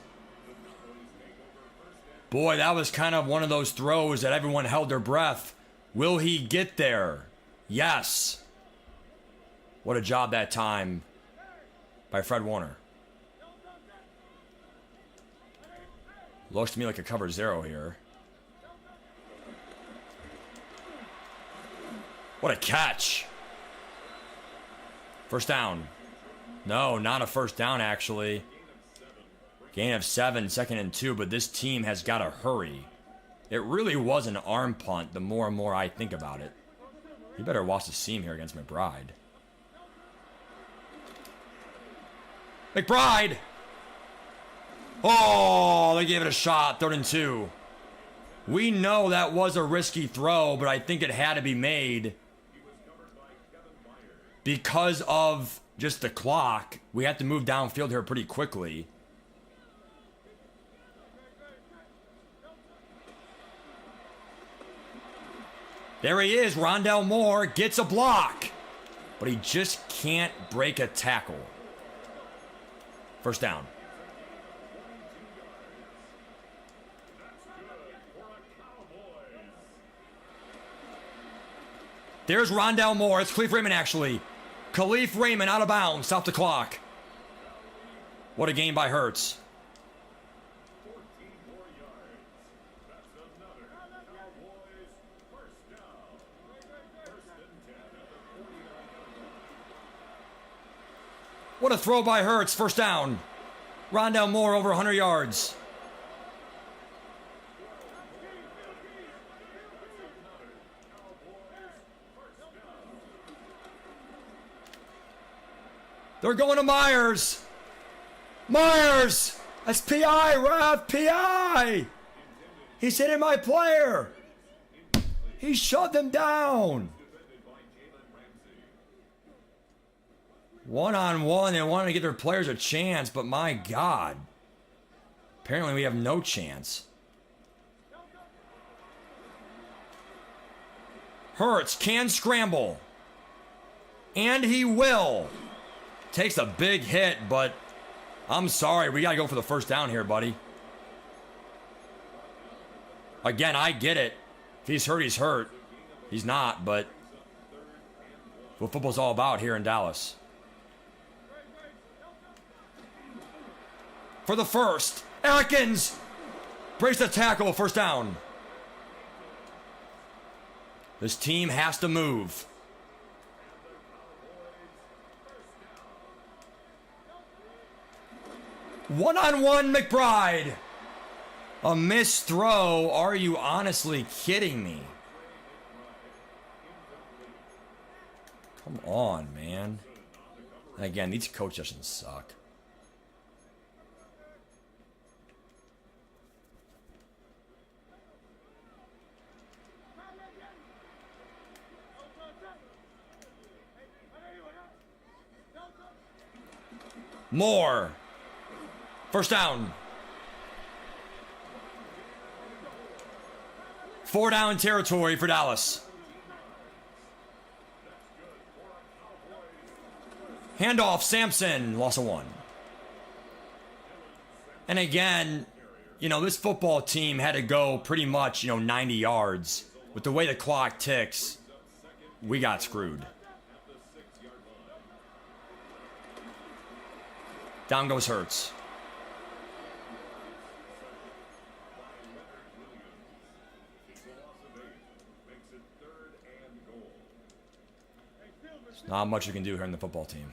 Boy, that was kind of one of those throws that everyone held their breath. Will he get there? Yes. What a job that time by Fred Warner. Looks to me like a cover 0 here. What a catch. First down. No, not a first down, actually. Gain of 7, 2nd and 2, but this team has got to hurry. It really was an arm punt the more and more I think about it. You better watch the seam here against McBride. McBride! Oh, they gave it a shot. 3rd and 2. We know that was a risky throw, but I think it had to be made. Because of just the clock, we have to move downfield here pretty quickly. There he is. Rondell Moore gets a block, but he just can't break a tackle. First down. There's Rondell Moore. It's Khalif Raymond, actually. Khalif Raymond out of bounds. Stop the clock. What a game by Hurts. What a throw by Hurts. First down. Rondell Moore over 100 yards. They're going to Myers. Myers! That's PI, ref, PI! He's hitting my player. He shoved him down. 1-on-1, they wanted to give their players a chance, but my God. Apparently we have no chance. Hurts can scramble. And he will. Takes a big hit, but I'm sorry. We got to go for the first down here, buddy. Again, I get it. If he's hurt, he's hurt. He's not, but what football's all about here in Dallas. For the first, Atkins breaks the tackle, first down. This team has to move. One-on-one McBride. A missed throw. Are you honestly kidding me? Come on, man. And again, these coach sessions suck. More. First down. 4 down territory for Dallas. Handoff, Sampson, loss of 1. And again, you know, this football team had to go pretty much, 90 yards. With the way the clock ticks, we got screwed. Down goes Hurts. There's not much you can do here in the football team.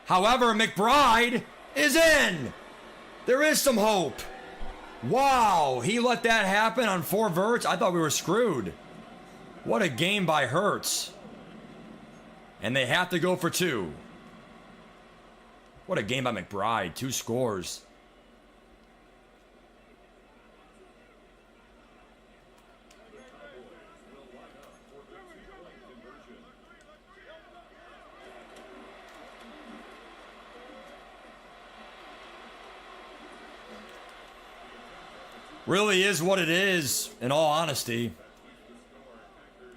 However, McBride is in. There is some hope. Wow, he let that happen on 4 verts. I thought we were screwed. What a game by Hurts. And they have to go for 2. What a game by McBride. 2 scores. Really is what it is, in all honesty.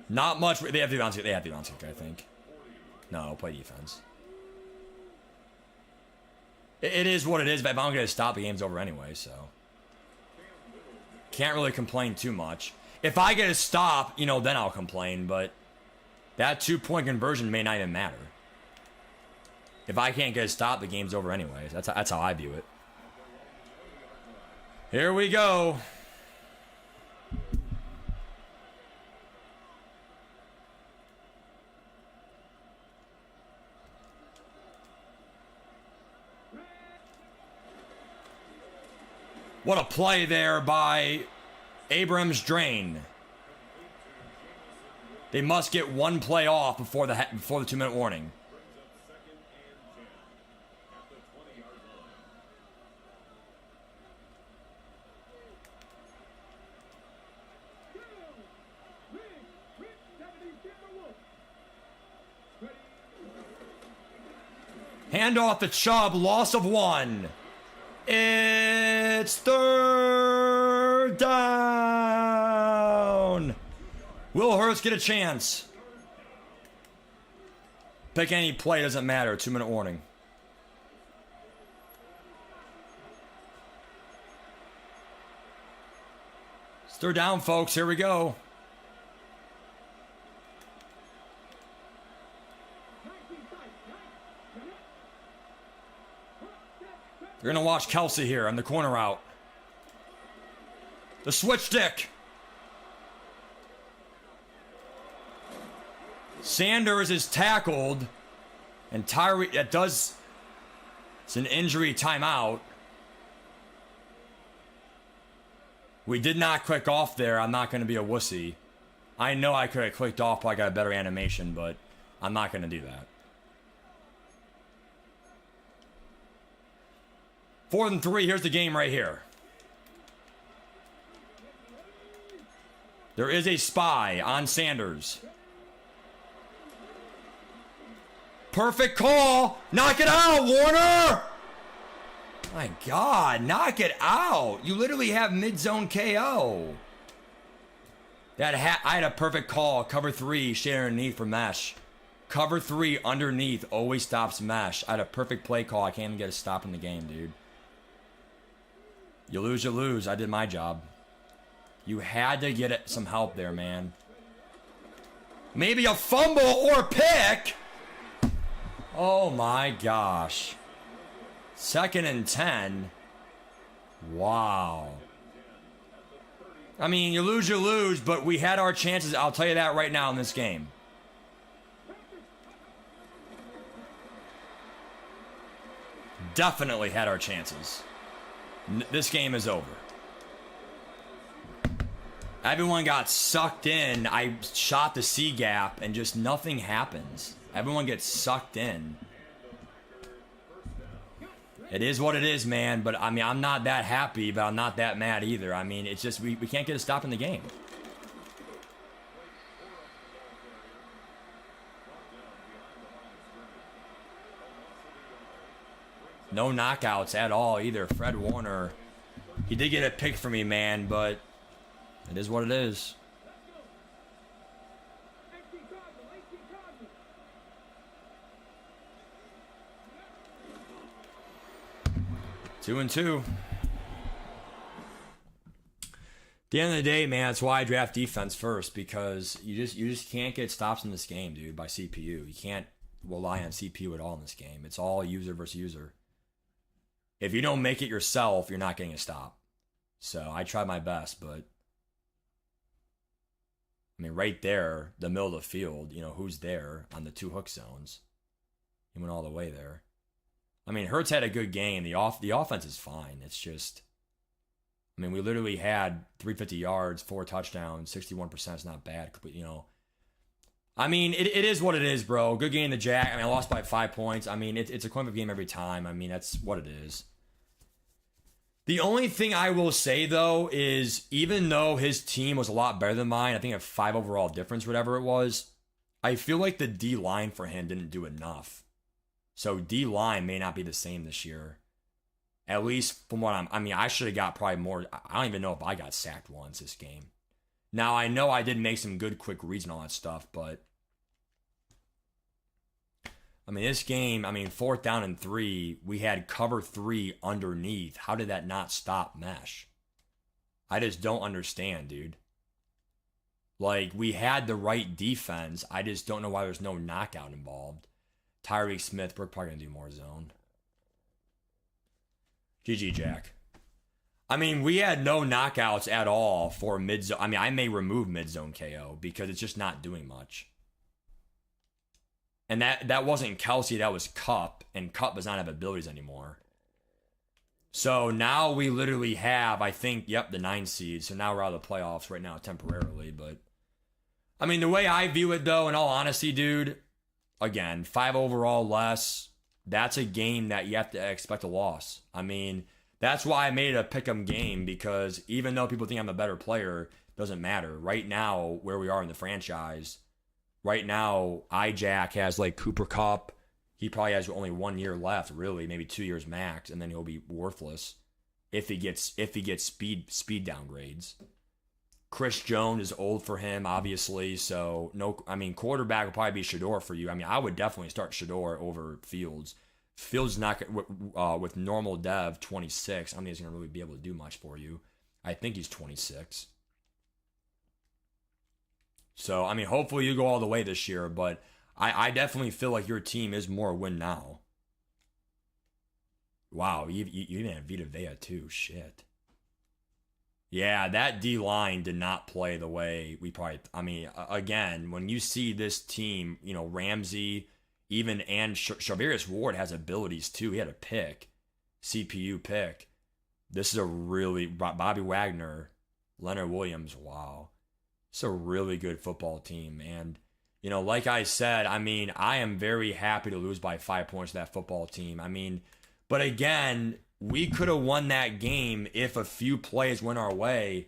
Not much. They have the bounce kick, I think. No, play defense. It is what it is, but if I don't get a stop, the game's over anyway, so. Can't really complain too much. If I get a stop, then I'll complain, but that 2-point conversion may not even matter. If I can't get a stop, the game's over anyway. That's how I view it. Here we go. What a play there by Abrams Drain. They must get 1 play off before the 2-minute warning. Hand off to Chubb, loss of 1. It's 3rd down. Will Hurts get a chance? Pick any play, doesn't matter. 2-minute warning. It's 3rd down, folks. Here we go. You're going to watch Kelsey here on the corner route. The switch stick. Sanders is tackled. And Tyree, it's an injury timeout. We did not click off there. I'm not going to be a wussy. I know I could have clicked off, but I got a better animation, but I'm not going to do that. 4th and 3. Here's the game right here. There is a spy on Sanders. Perfect call. Knock it out, Warner. My God, knock it out. You literally have mid-zone KO. I had a perfect call. Cover 3, shade underneath for mesh. Cover 3 underneath always stops mesh. I had a perfect play call. I can't even get a stop in the game, dude. You lose, you lose. I did my job. You had to get some help there, man. Maybe a fumble or a pick. Oh my gosh. 2nd and 10. Wow. I mean, you lose, but we had our chances. I'll tell you that right now in this game. Definitely had our chances. This game is over. Everyone got sucked in. I shot the C gap and just nothing happens. Everyone gets sucked in. It is what it is, man. But I mean, I'm not that happy, but I'm not that mad either. I mean, it's just we can't get a stop in the game. No knockouts at all either. Fred Warner, he did get a pick for me, man, but it is what it is. Two and 2. At the end of the day, man, that's why I draft defense first, because you just can't get stops in this game, dude, by CPU. You can't rely on CPU at all in this game. It's all user versus user. If you don't make it yourself, you're not getting a stop. So I tried my best, but I mean, right there, the middle of the field, you know, who's there on the 2 hook zones? He went all the way there. I mean, Hurts had a good game. The offense is fine. It's just, I mean, we literally had 350 yards, 4 touchdowns, 61% is not bad. You know, I mean, it is what it is, bro. Good game, the Jack. I mean, I lost by 5 points. I mean, it's a coin flip game every time. I mean, that's what it is. The only thing I will say, though, is even though his team was a lot better than mine, I think a 5 overall difference, whatever it was, I feel like the D-line for him didn't do enough. So D-line may not be the same this year. At least from what I mean, I should have got probably more. I don't even know if I got sacked once this game. Now, I know I did make some good quick reads and all that stuff, but I mean, this game, I mean, 4th down and 3, we had cover 3 underneath. How did that not stop mesh? I just don't understand, dude. Like, we had the right defense. I just don't know why there's no knockout involved. Tyreek Smith, we're probably going to do more zone. GG, Jack. I mean, we had no knockouts at all for mid-zone. I mean, I may remove mid-zone KO because it's just not doing much. And that wasn't Kelsey, that was Cup, and Cup does not have abilities anymore. So now we literally have, I think, yep, the 9 seed. So now we're out of the playoffs right now temporarily. But, I mean, the way I view it, though, in all honesty, dude, again, 5 overall less, that's a game that you have to expect a loss. I mean, that's why I made it a pick'em game, because even though people think I'm a better player, it doesn't matter. Right now, where we are in the franchise, right now, iJack has like Cooper Kupp. He probably has only 1 year left, really, maybe 2 years max, and then he'll be worthless if he gets speed downgrades. Chris Jones is old for him, obviously, so no. I mean, quarterback will probably be Shador for you. I mean, I would definitely start Shador over Fields. Fields not with normal dev 26. I don't think he's gonna really be able to do much for you. I think he's 26. So I mean, hopefully you go all the way this year, but I definitely feel like your team is more win now. Wow, you even have Vita Vea too. Shit. Yeah, that D-line did not play the way we probably... I mean, again, when you see this team, you know, Ramsey, even and Charvarius Ward has abilities too. He had a pick, CPU pick. This is a really... Bobby Wagner, Leonard Williams, wow. It's a really good football team. And Like I said, I mean, I am very happy to lose by 5 points to that football team. I mean, but again, we could have won that game if a few plays went our way.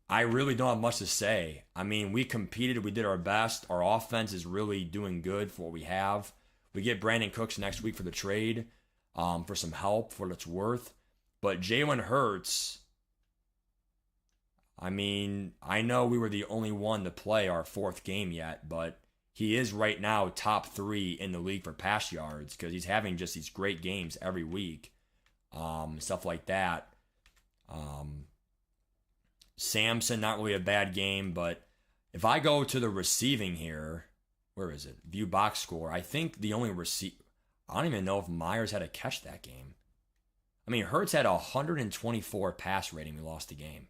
I really don't have much to say. I mean, we competed, we did our best. Our offense is really doing good for what we have. We get Brandon Cooks next week for the trade, for some help, for what it's worth. But Jalen Hurts, I mean, I know we were the only one to play our fourth game yet, but he is right now top 3 in the league for pass yards because he's having just these great games every week, stuff like that. Samson, not really a bad game, but if I go to the receiving here, where is it? View box score. I think the only I don't even know if Myers had a catch that game. I mean, Hurts had 124 pass rating. We lost the game.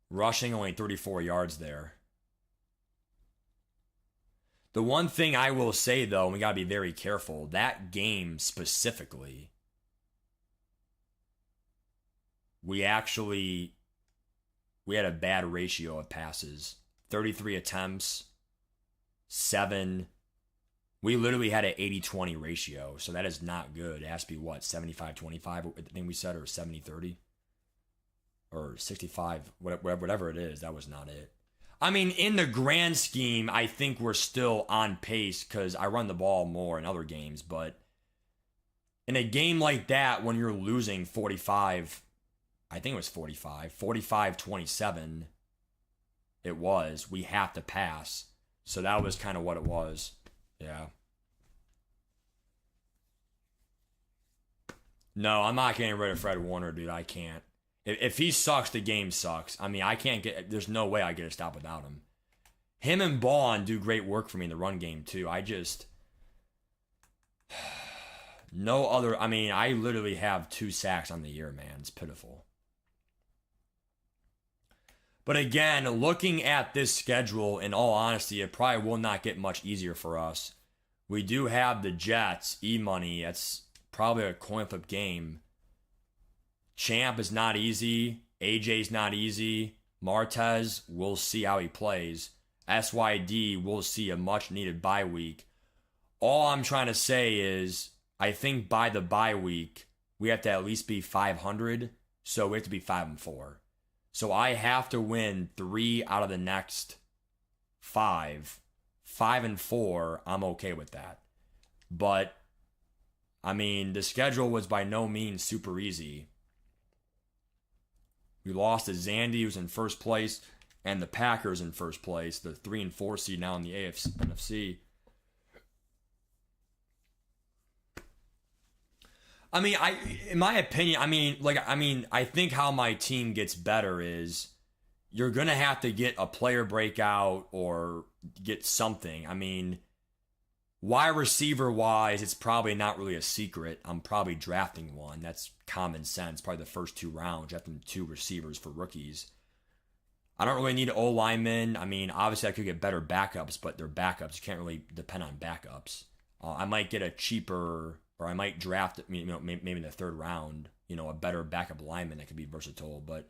Rushing only 34 yards there. The one thing I will say, though, and we got to be very careful, that game specifically, we had a bad ratio of passes. 33 attempts, 7. We literally had an 80-20 ratio, so that is not good. It has to be, what, 75-25, I think we said, or 70-30? Or 65, whatever it is, that was not it. I mean, in the grand scheme, I think we're still on pace because I run the ball more in other games. But in a game like that, when you're losing 45, I think it was 45-27, we have to pass. So that was kind of what it was. Yeah. No, I'm not getting rid of Fred Warner, dude. I can't. If he sucks, the game sucks. I mean, there's no way I get a stop without him. Him and Bond do great work for me in the run game, too. I literally have 2 sacks on the year, man. It's pitiful. But again, looking at this schedule, in all honesty, it probably will not get much easier for us. We do have the Jets, E-Money. That's probably a coin flip game. Champ is not easy. AJ's not easy. Martez, we'll see how he plays. SYD, we'll see a much needed bye week. All I'm trying to say is, I think by the bye week, we have to at least be 500. So we have to be 5-4. So I have to win 3 out of the next 5. 5-4, I'm okay with that. But, I mean, the schedule was by no means super easy. We lost to Zandy, who's in first place, and the Packers in first place, the 3 and 4 seed now in the NFC. I mean, in my opinion, I think how my team gets better is you're gonna have to get a player breakout or get something. I mean, wide receiver wise, it's probably not really a secret. I'm probably drafting one. That's common sense. Probably the first 2 rounds, drafting 2 receivers for rookies. I don't really need O linemen. I mean, obviously I could get better backups, but they're backups. You can't really depend on backups. I might get a cheaper, or I might draft, maybe in the 3rd round, a better backup lineman that could be versatile. But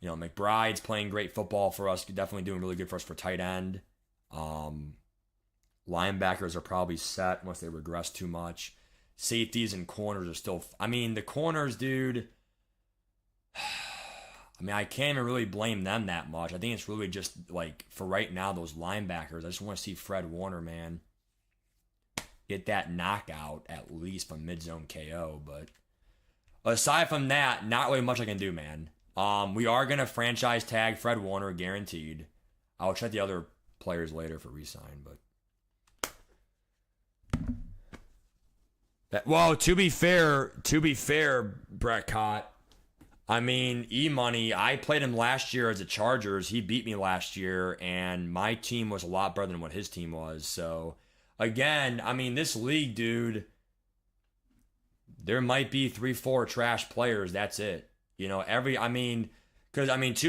McBride's playing great football for us. Definitely doing really good for us for tight end. Linebackers are probably set unless they regress too much. Safeties and corners are still... I mean, the corners, dude... I mean, I can't even really blame them that much. I think it's really just, for right now, those linebackers. I just want to see Fred Warner, man, get that knockout at least from mid-zone KO. But aside from that, not really much I can do, man. We are going to franchise tag Fred Warner, guaranteed. I'll check the other players later for re-sign, but... Well, to be fair, Brett Cott, I mean, E-Money, I played him last year as a Chargers. He beat me last year, and my team was a lot better than what his team was. So, again, I mean, this league, dude, there might be 3-4 trash players. That's it. To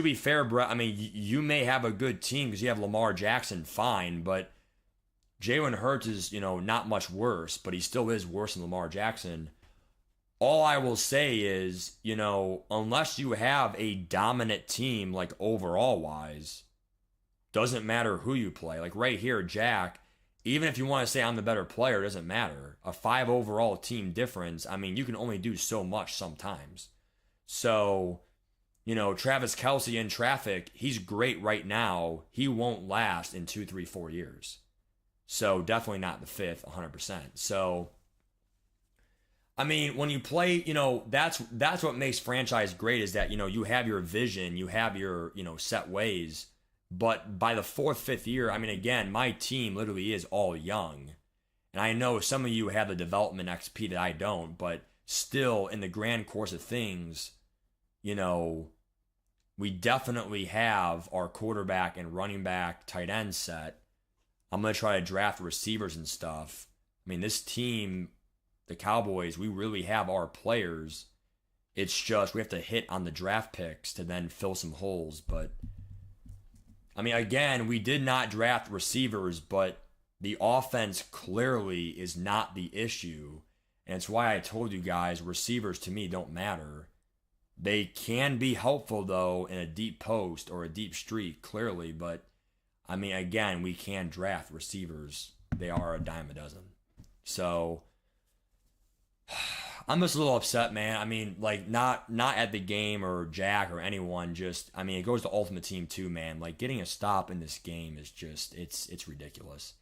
be fair, Brett, I mean, you may have a good team because you have Lamar Jackson, fine, but Jalen Hurts is, not much worse, but he still is worse than Lamar Jackson. all I will say is, unless you have a dominant team, like overall wise, doesn't matter who you play. Like right here, Jack, even if you want to say I'm the better player, it doesn't matter. A 5 overall team difference, I mean, you can only do so much sometimes. So, Travis Kelce in traffic, he's great right now. He won't last in 2, 3, 4 years. So definitely not the fifth, 100%. So, I mean, when you play, that's what makes franchise great is that, you have your vision, you have your, set ways. But by the 4th, 5th year, I mean, again, my team literally is all young. And I know some of you have the development XP that I don't, but still, in the grand course of things, we definitely have our quarterback and running back tight end set. I'm going to try to draft receivers and stuff. I mean, this team, the Cowboys, we really have our players. It's just we have to hit on the draft picks to then fill some holes. But, I mean, again, we did not draft receivers, but the offense clearly is not the issue. And it's why I told you guys, receivers to me don't matter. They can be helpful, though, in a deep post or a deep streak, clearly. But, I mean, again, we can draft receivers. They are a dime a dozen. So, I'm just a little upset, man. I mean, like, not at the game or Jack or anyone. Just, I mean, it goes to Ultimate Team too, man. Like, getting a stop in this game is just, it's ridiculous.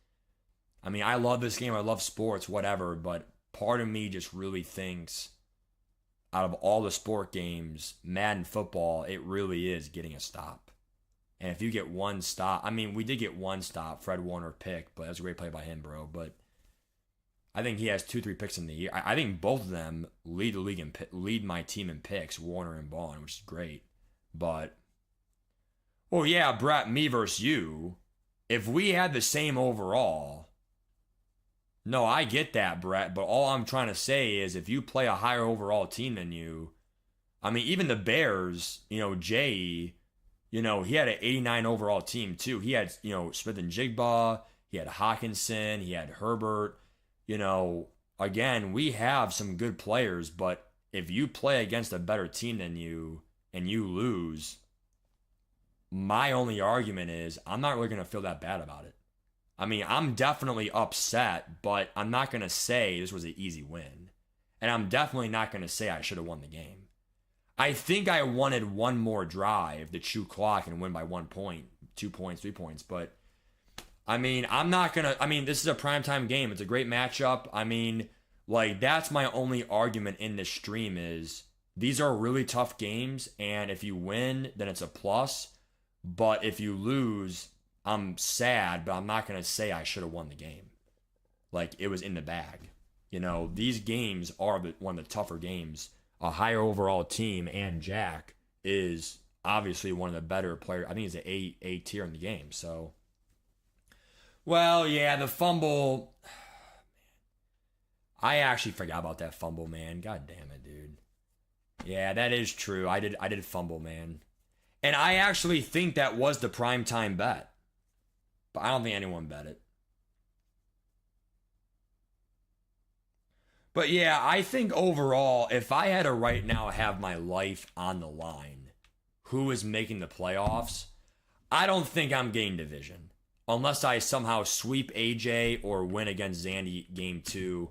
I mean, I love this game. I love sports, whatever. But part of me just really thinks, out of all the sport games, Madden football, it really is getting a stop. And if you get one stop, I mean, we did get one stop, Fred Warner pick, but that was a great play by him, bro. But I think he has 2, 3 picks in the year. I think both of them lead the league and lead my team in picks, Warner and Bond, which is great. But, well, yeah, Brett, me versus you. If we had the same overall, no, I get that, Brett. But all I'm trying to say is, if you play a higher overall team than you, I mean, even the Bears, Jay, he had an 89 overall team too. He had, Smith and Jigba, he had Hawkinson, he had Herbert. Again, we have some good players, but if you play against a better team than you and you lose, my only argument is I'm not really going to feel that bad about it. I mean, I'm definitely upset, but I'm not going to say this was an easy win. And I'm definitely not going to say I should have won the game. I think I wanted one more drive to chew clock and win by 1 point, 2 points, 3 points, but I mean, I'm not going to... I mean, this is a primetime game. It's a great matchup. I mean, like, that's my only argument in this stream is these are really tough games, and if you win, then it's a plus. But if you lose, I'm sad, but I'm not going to say I should have won the game. Like, it was in the bag. These games are one of the tougher games. A higher overall team, and Jack is obviously one of the better players. I think he's an A tier in the game, so... Well, yeah, the fumble. I actually forgot about that fumble, man. God damn it, dude. Yeah, that is true. I did fumble, man. And I actually think that was the primetime bet. But I don't think anyone bet it. But yeah, I think overall, if I had to right now have my life on the line, who is making the playoffs, I don't think I'm getting division. Unless I somehow sweep AJ or win against Zandy game 2.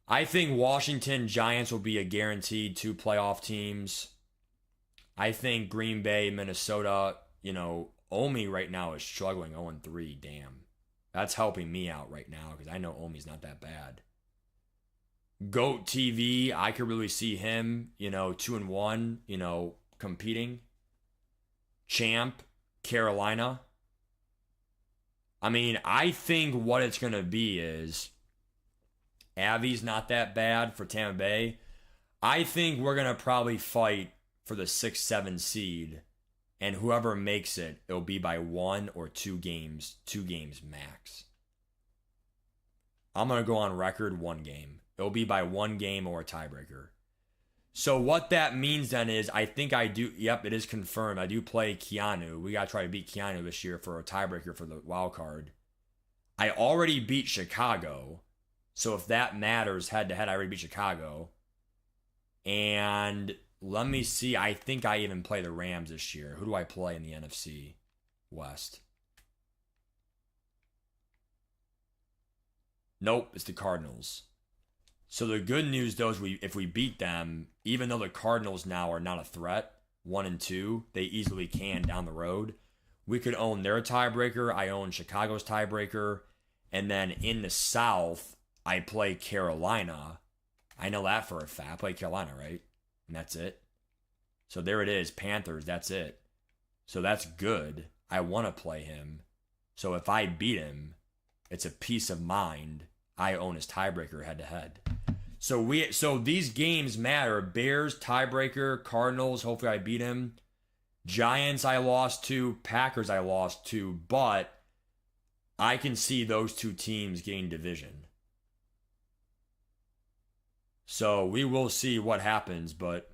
I think Washington Giants will be a guaranteed 2 playoff teams. I think Green Bay, Minnesota, Omi right now is struggling 0-3. Damn. That's helping me out right now because I know Omi's not that bad. GOAT TV, I could really see him, 2-1, competing. Champ, Carolina. I mean, I think what it's going to be is Avi's not that bad for Tampa Bay. I think we're going to probably fight for the 6-7 seed, and whoever makes it, it'll be by 1 or 2 games, 2 games max. I'm going to go on record 1 game. It'll be by 1 game or a tiebreaker. So what that means then is I think I do, yep, it is confirmed. I do play Keanu. We got to try to beat Keanu this year for a tiebreaker for the wild card. I already beat Chicago. So if that matters head to head, I already beat Chicago. And let me see. I think I even play the Rams this year. Who do I play in the NFC West? Nope, it's the Cardinals. So the good news though is if we beat them, even though the Cardinals now are not a threat, 1-2, they easily can down the road. We could own their tiebreaker. I own Chicago's tiebreaker. And then in the South, I play Carolina. I know that for a fact. I play Carolina, right? And that's it. So there it is. Panthers, that's it. So that's good. I want to play him. So if I beat him, it's a peace of mind. I own his tiebreaker head to head. So these games matter. Bears, tiebreaker, Cardinals, hopefully I beat him. Giants I lost to, Packers I lost to, but I can see those two teams getting division. So we will see what happens, but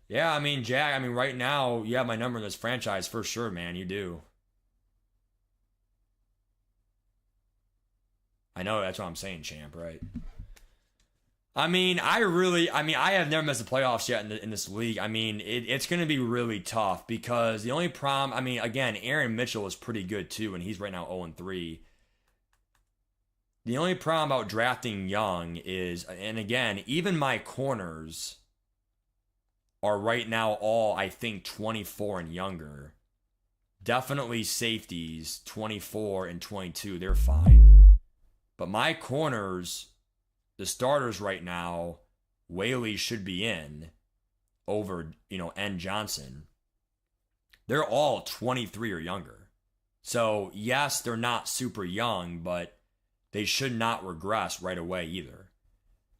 yeah, I mean, Jack, I mean, right now, you have my number in this franchise for sure, man. You do. I know that's what I'm saying, champ, right? I have never missed the playoffs yet in this league. I mean, it's going to be really tough because the only problem, I mean, again, Aaron Mitchell is pretty good too, and he's right now 0-3. The only problem about drafting young is, and again, even my corners are right now all, I think, 24 and younger. Definitely safeties, 24 and 22, they're fine. But my corners, the starters right now, Whaley should be in over, N. Johnson. They're all 23 or younger. So, yes, they're not super young, but they should not regress right away either.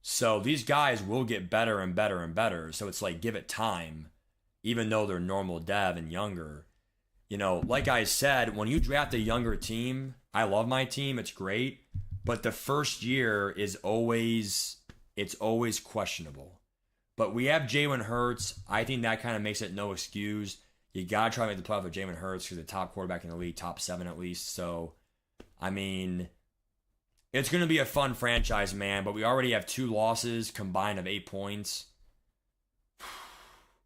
So, these guys will get better and better and better. So, it's like, give it time, even though they're normal dev and younger. Like I said, when you draft a younger team, I love my team, it's great. But the first year it's always questionable. But we have Jalen Hurts. I think that kind of makes it no excuse. You got to try to make the playoff with Jalen Hurts because the top quarterback in the league, top 7 at least. So, I mean, it's going to be a fun franchise, man. But we already have 2 losses combined of 8 points.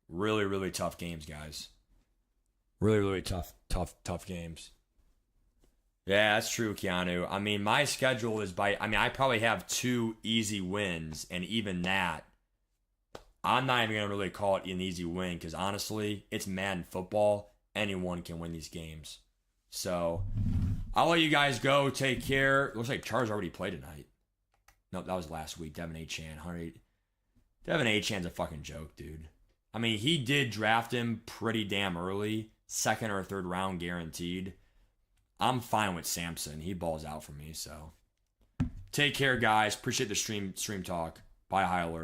Really, really tough games, guys. Really, really tough games. Yeah, that's true, Keanu. I mean, my schedule is I probably have 2 easy wins, and even that, I'm not even going to really call it an easy win, because honestly, it's Madden football. Anyone can win these games. So, I'll let you guys go. Take care. Looks like Charles already played tonight. Nope, that was last week. Devin Achan. Devin Achan's a fucking joke, dude. I mean, he did draft him pretty damn early. 2nd or 3rd round guaranteed. I'm fine with Samson. He balls out for me, so. Take care, guys. Appreciate the stream talk. Bye, High Alert.